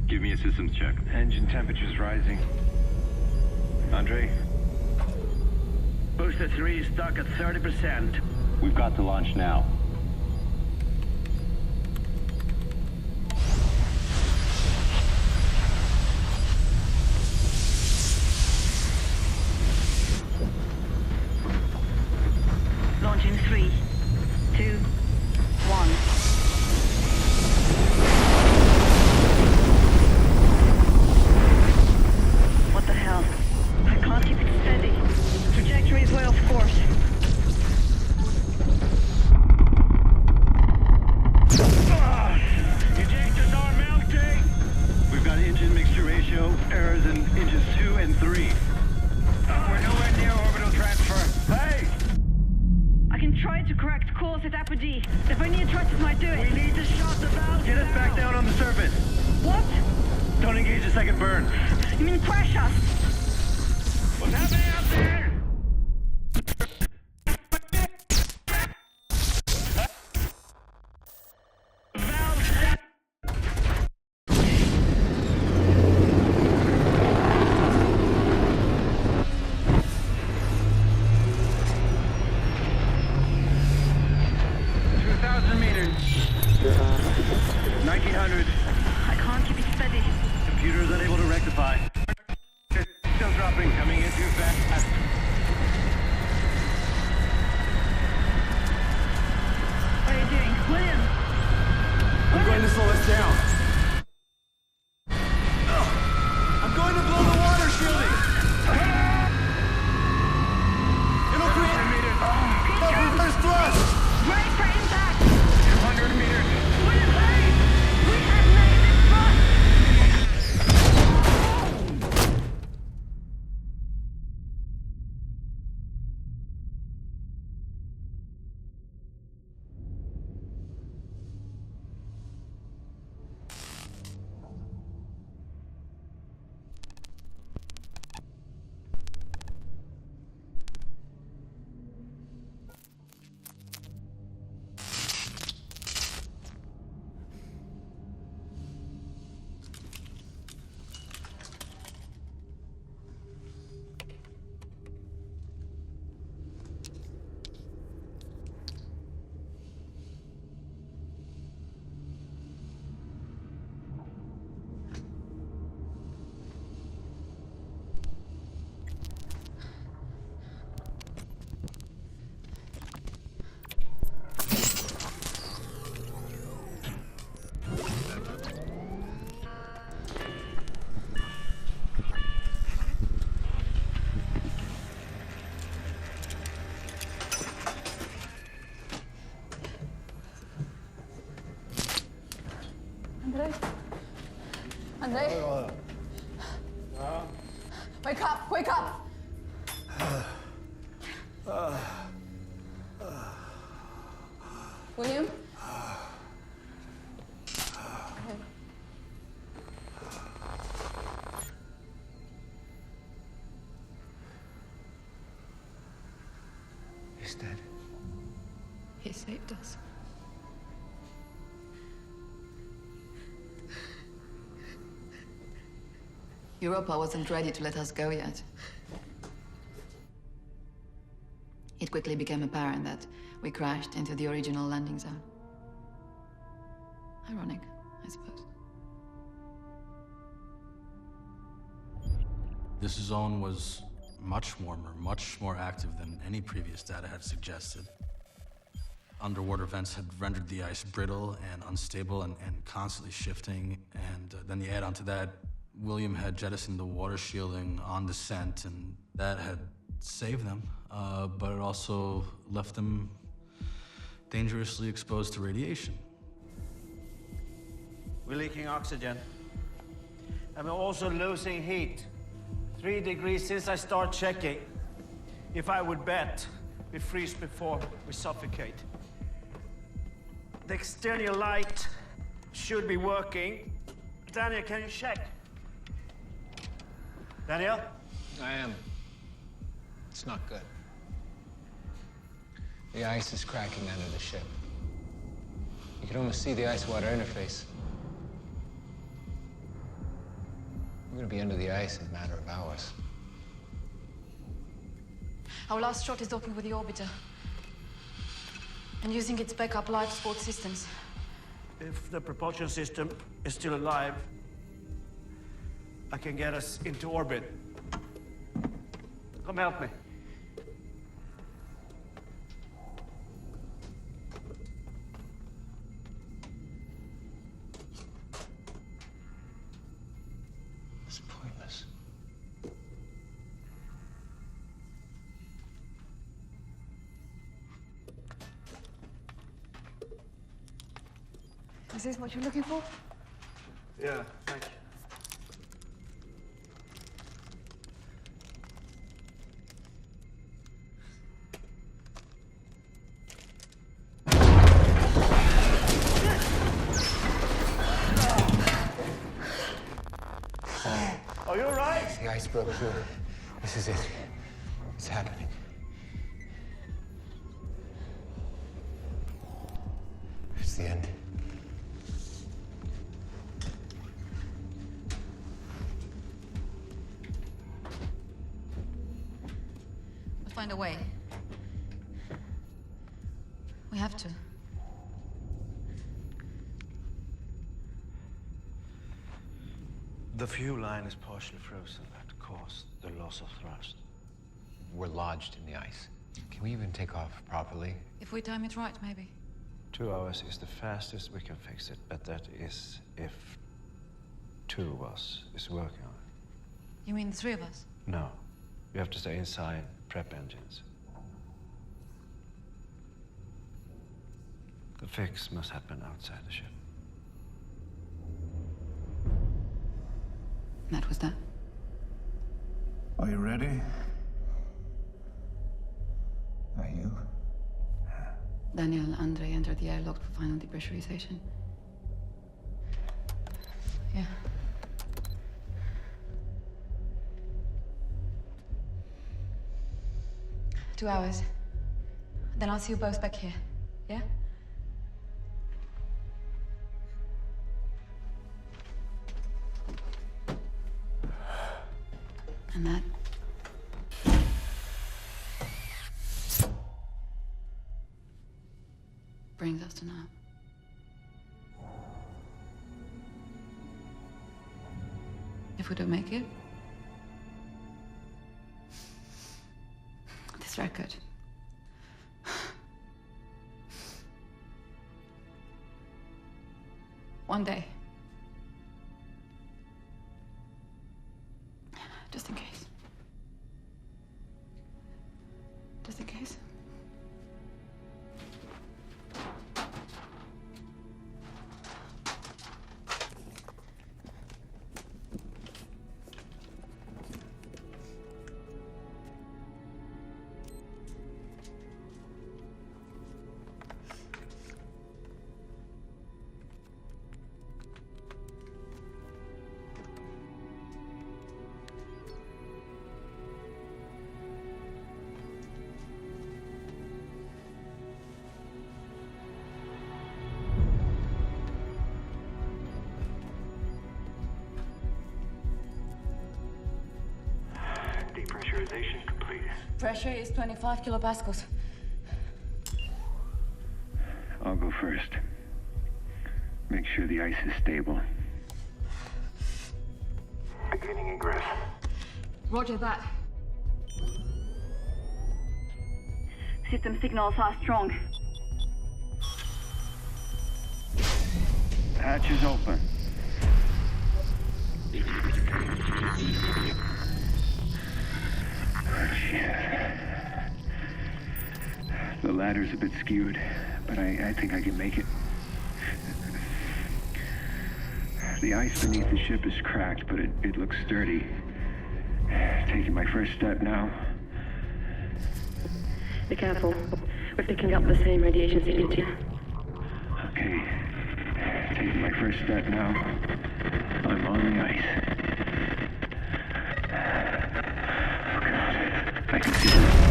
Give me a systems check. Engine temperature's rising. Andre? Booster 3 is stuck at 30%. We've got to launch now. Launch in 3, 2, 1. What the hell? I can't keep it steady. Trajectory is way off course. Ejectors are melting! We've got engine mixture ratio errors in inches 2 and 3. We're nowhere near orbital transfer. Hey! I can try to correct course at apogee. If I need trust, it might do it. We need to shut the valve. Get us back down on the surface. What? Don't engage the second burn. You mean crash us? What's happening out there? I can't keep it steady. Computer's unable to rectify. Still dropping, coming in too fast. What are you doing? William! I'm going to slow us down. I'm going to blow the water shielding! Wake up! Wake up! William? He's dead. He saved us. Europa wasn't ready to let us go yet. It quickly became apparent that we crashed into the original landing zone. Ironic, I suppose. This zone was much warmer, much more active than any previous data had suggested. Underwater vents had rendered the ice brittle and unstable and constantly shifting, and then you add onto that, William had jettisoned the water shielding on descent, and that had saved them, but it also left them dangerously exposed to radiation. We're leaking oxygen. And we're also losing heat. 3 degrees since I start checking. If I would bet, we freeze before we suffocate. The external light should be working. Daniel, can you check? Daniel? I am. It's not good. The ice is cracking under the ship. You can almost see the ice-water interface. We're gonna be under the ice in a matter of hours. Our last shot is docking with the orbiter and using its backup life support systems. If the propulsion system is still alive, I can get us into orbit. Come help me. It's pointless. Is this what you're looking for? Yeah, thank you. Are you all right? The ice broke through. This is it. It's happening. It's the end. We'll find a way. We have to. The fuel line is partially frozen. That caused the loss of thrust. We're lodged in the ice. Can we even take off properly? If we time it right, maybe. 2 hours is the fastest we can fix it, but that is if 2 of us is working on it. You mean the 3 of us? No. We have to stay inside, prep engines. The fix must happen outside the ship. That was that. Are you ready? Are you? Daniel and Andre entered the airlock for final depressurization. Yeah. Two hours. Then I'll see you both back here. Yeah? And that brings us to now. If we don't make it, this record. One day. Just in case. Just in case. Pressurization complete. Pressure is 25 kilopascals. I'll go first. Make sure the ice is stable. Beginning ingress. Roger that. System signals are strong. Hatch is open. The ladder's a bit skewed, but I think I can make it. The ice beneath the ship is cracked, but it looks sturdy. Taking my first step now. Be careful. We're picking up the same radiation signature. Okay. Taking my first step now. I'm on the ice. Oh God. I can see it.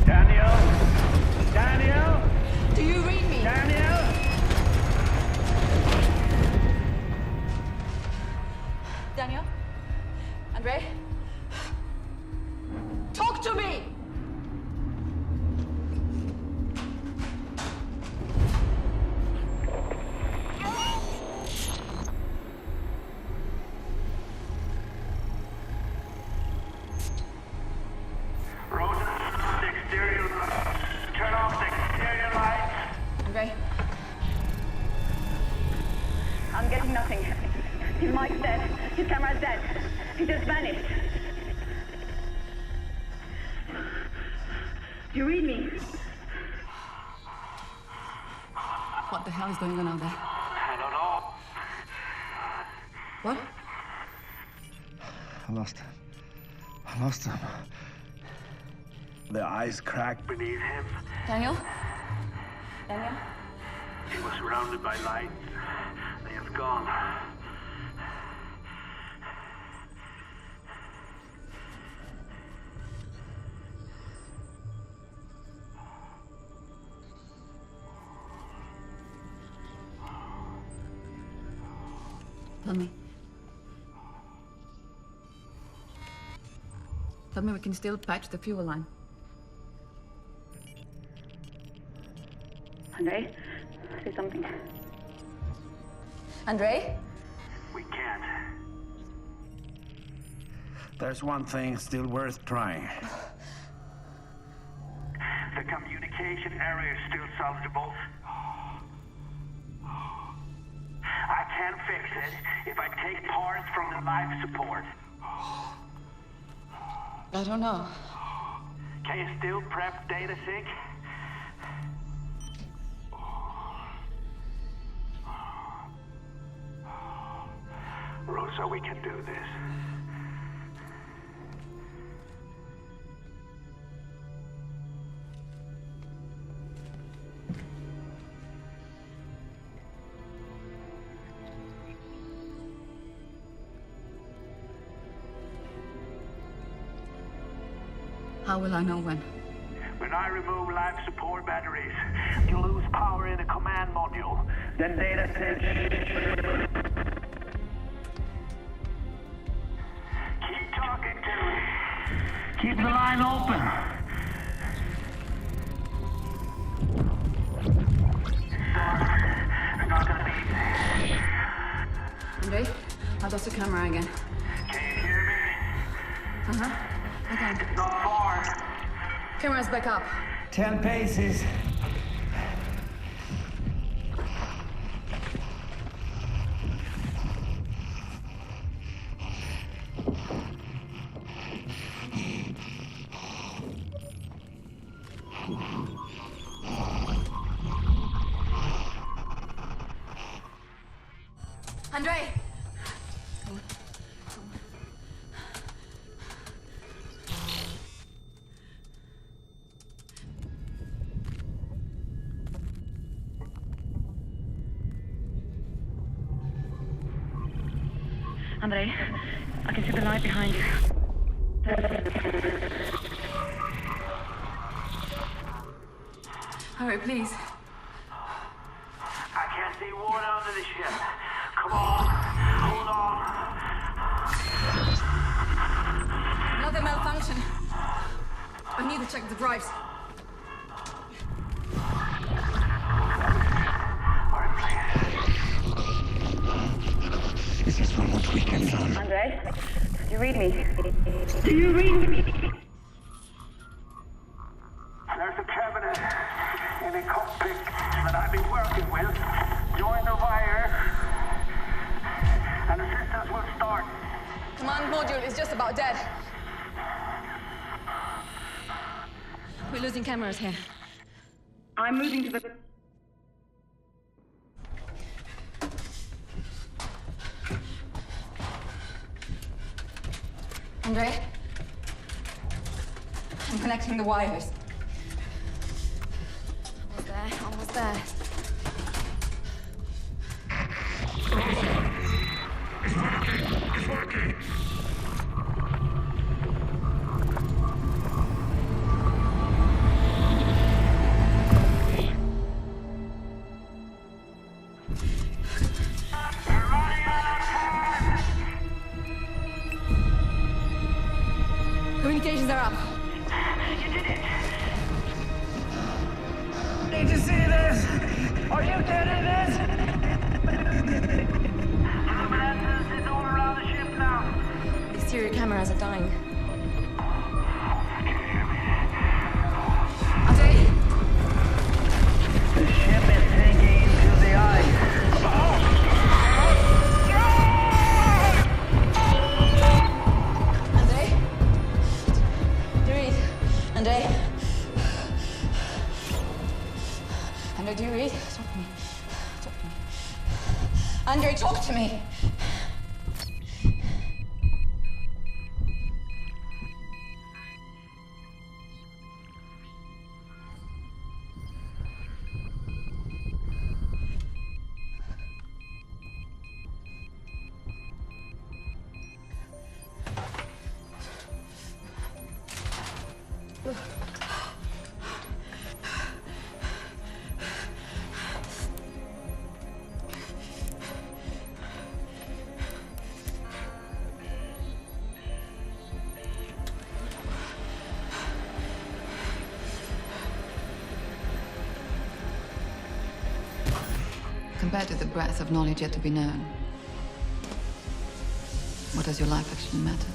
Daniel? Daniel? Do you read me? Daniel? Daniel? Andre? Talk to me! I'm getting nothing. His mic's dead. His camera's dead. He just vanished. Do you read me? What the hell is going on out there? I don't know. What? I lost him. The ice cracked Beneath him, Daniel? Daniel? he was surrounded by lights. They have gone. Tell me we can still patch the fuel line. Andre, say something. Andre? We can't. There's one thing still worth trying. The communication area is still salvageable. I can fix it if I take parts from the life support. I don't know. Can you still prep data sync? Rosa, we can do this. How will I know when? When I remove life support batteries, you lose power in the command module. Then data sync. Keep talking to me. Keep the line open. It's not gonna be easy. Andre, how does the camera again? Can you hear me? Uh-huh. Okay. It's not far. Camera's back up. 10 paces. Andre! Andre, I can see the light behind you. Hurry, please. I can't see water under the ship. Come on. Hold on. need to check the drives. Is this one what we can do? Andre, do you read me? Do you read me? There's a cabinet in the cockpit that I've been working with. Join the wire, and the systems will start. Command module is just about dead. We're losing cameras here. I'm moving to the... Andre? I'm connecting the wires. Almost there, almost there. It's working. Communications are up. You did it! Need to see this. Are you getting this? Luminescence is all around the ship now. The exterior cameras are dying. Andre? The ship is sinking into the ice. Andre? Do you read? Andre? Andre, do you read? Talk to me. Talk to me. Andre, talk to me. Compared to the breadth of knowledge yet to be known, what does your life actually matter?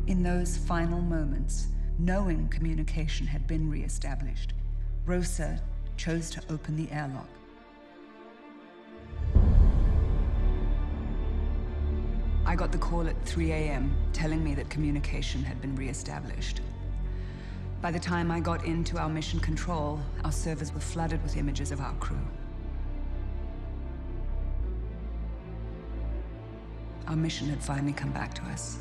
In those final moments, knowing communication had been re-established, Rosa chose to open the airlock. I got the call at 3 a.m. telling me that communication had been re-established. By the time I got into our mission control, our servers were flooded with images of our crew. Our mission had finally come back to us.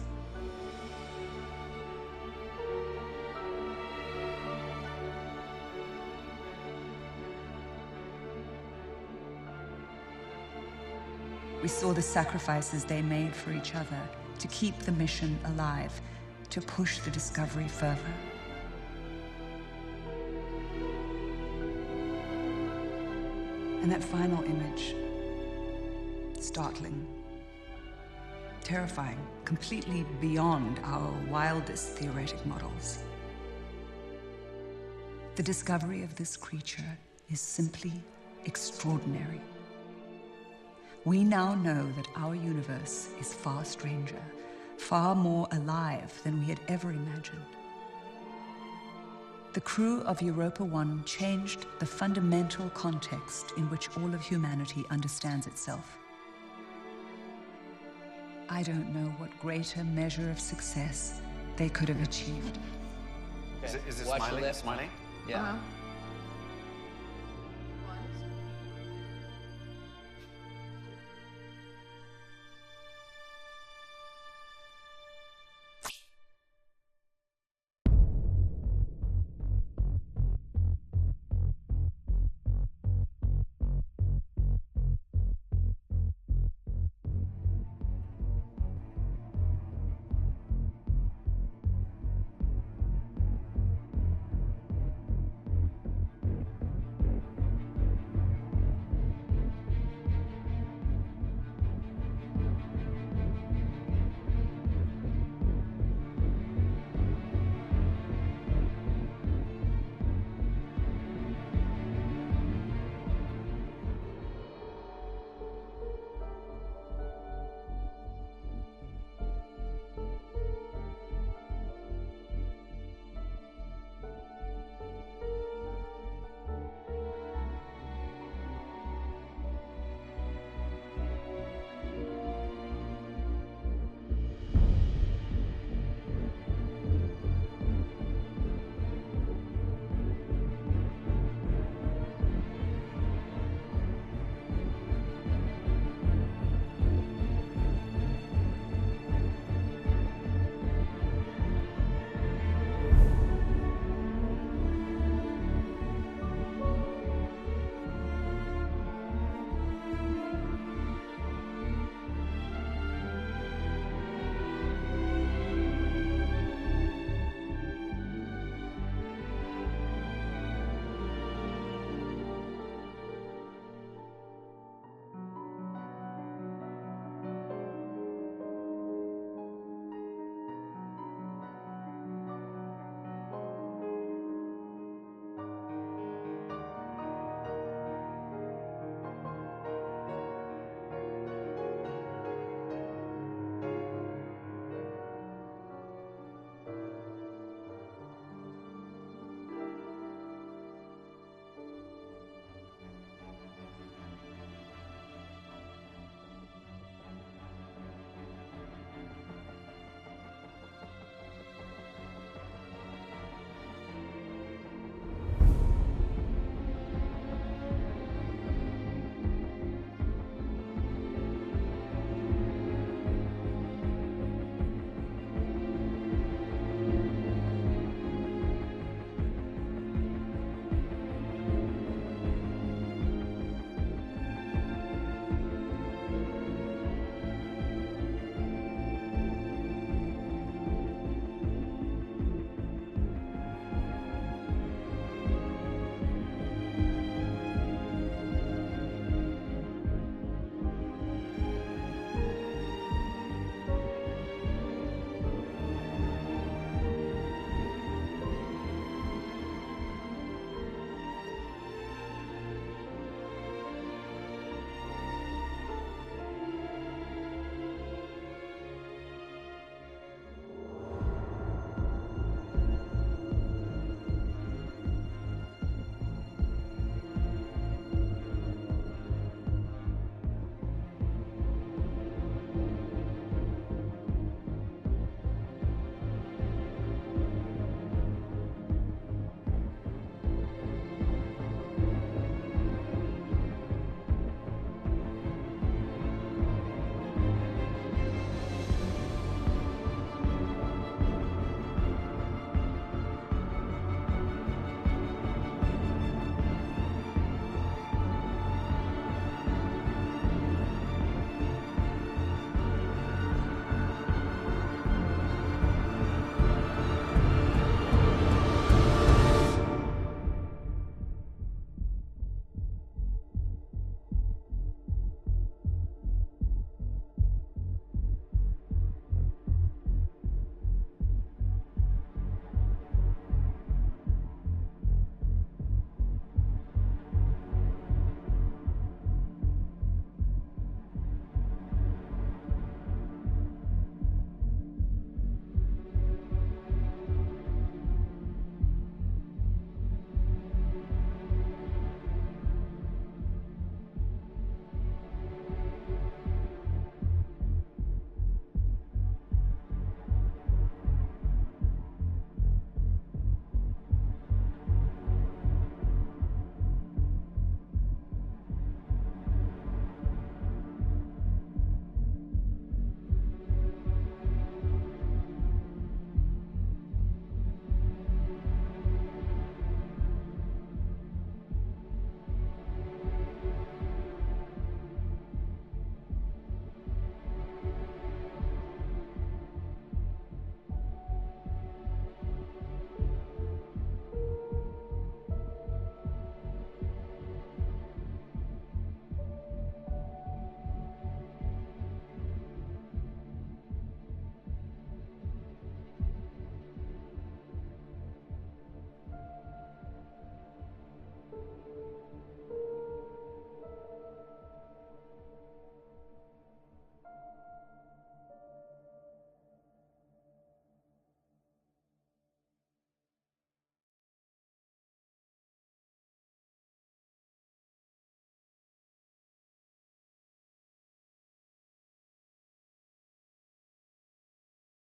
We saw the sacrifices they made for each other to keep the mission alive, to push the discovery further. And that final image, startling, terrifying, completely beyond our wildest theoretic models. The discovery of this creature is simply extraordinary. We now know that our universe is far stranger, far more alive than we had ever imagined. The crew of Europa 1 changed the fundamental context in which all of humanity understands itself. I don't know what greater measure of success they could have achieved. Is it Watch smiling? your lip. Smiling? Yeah. Uh-huh.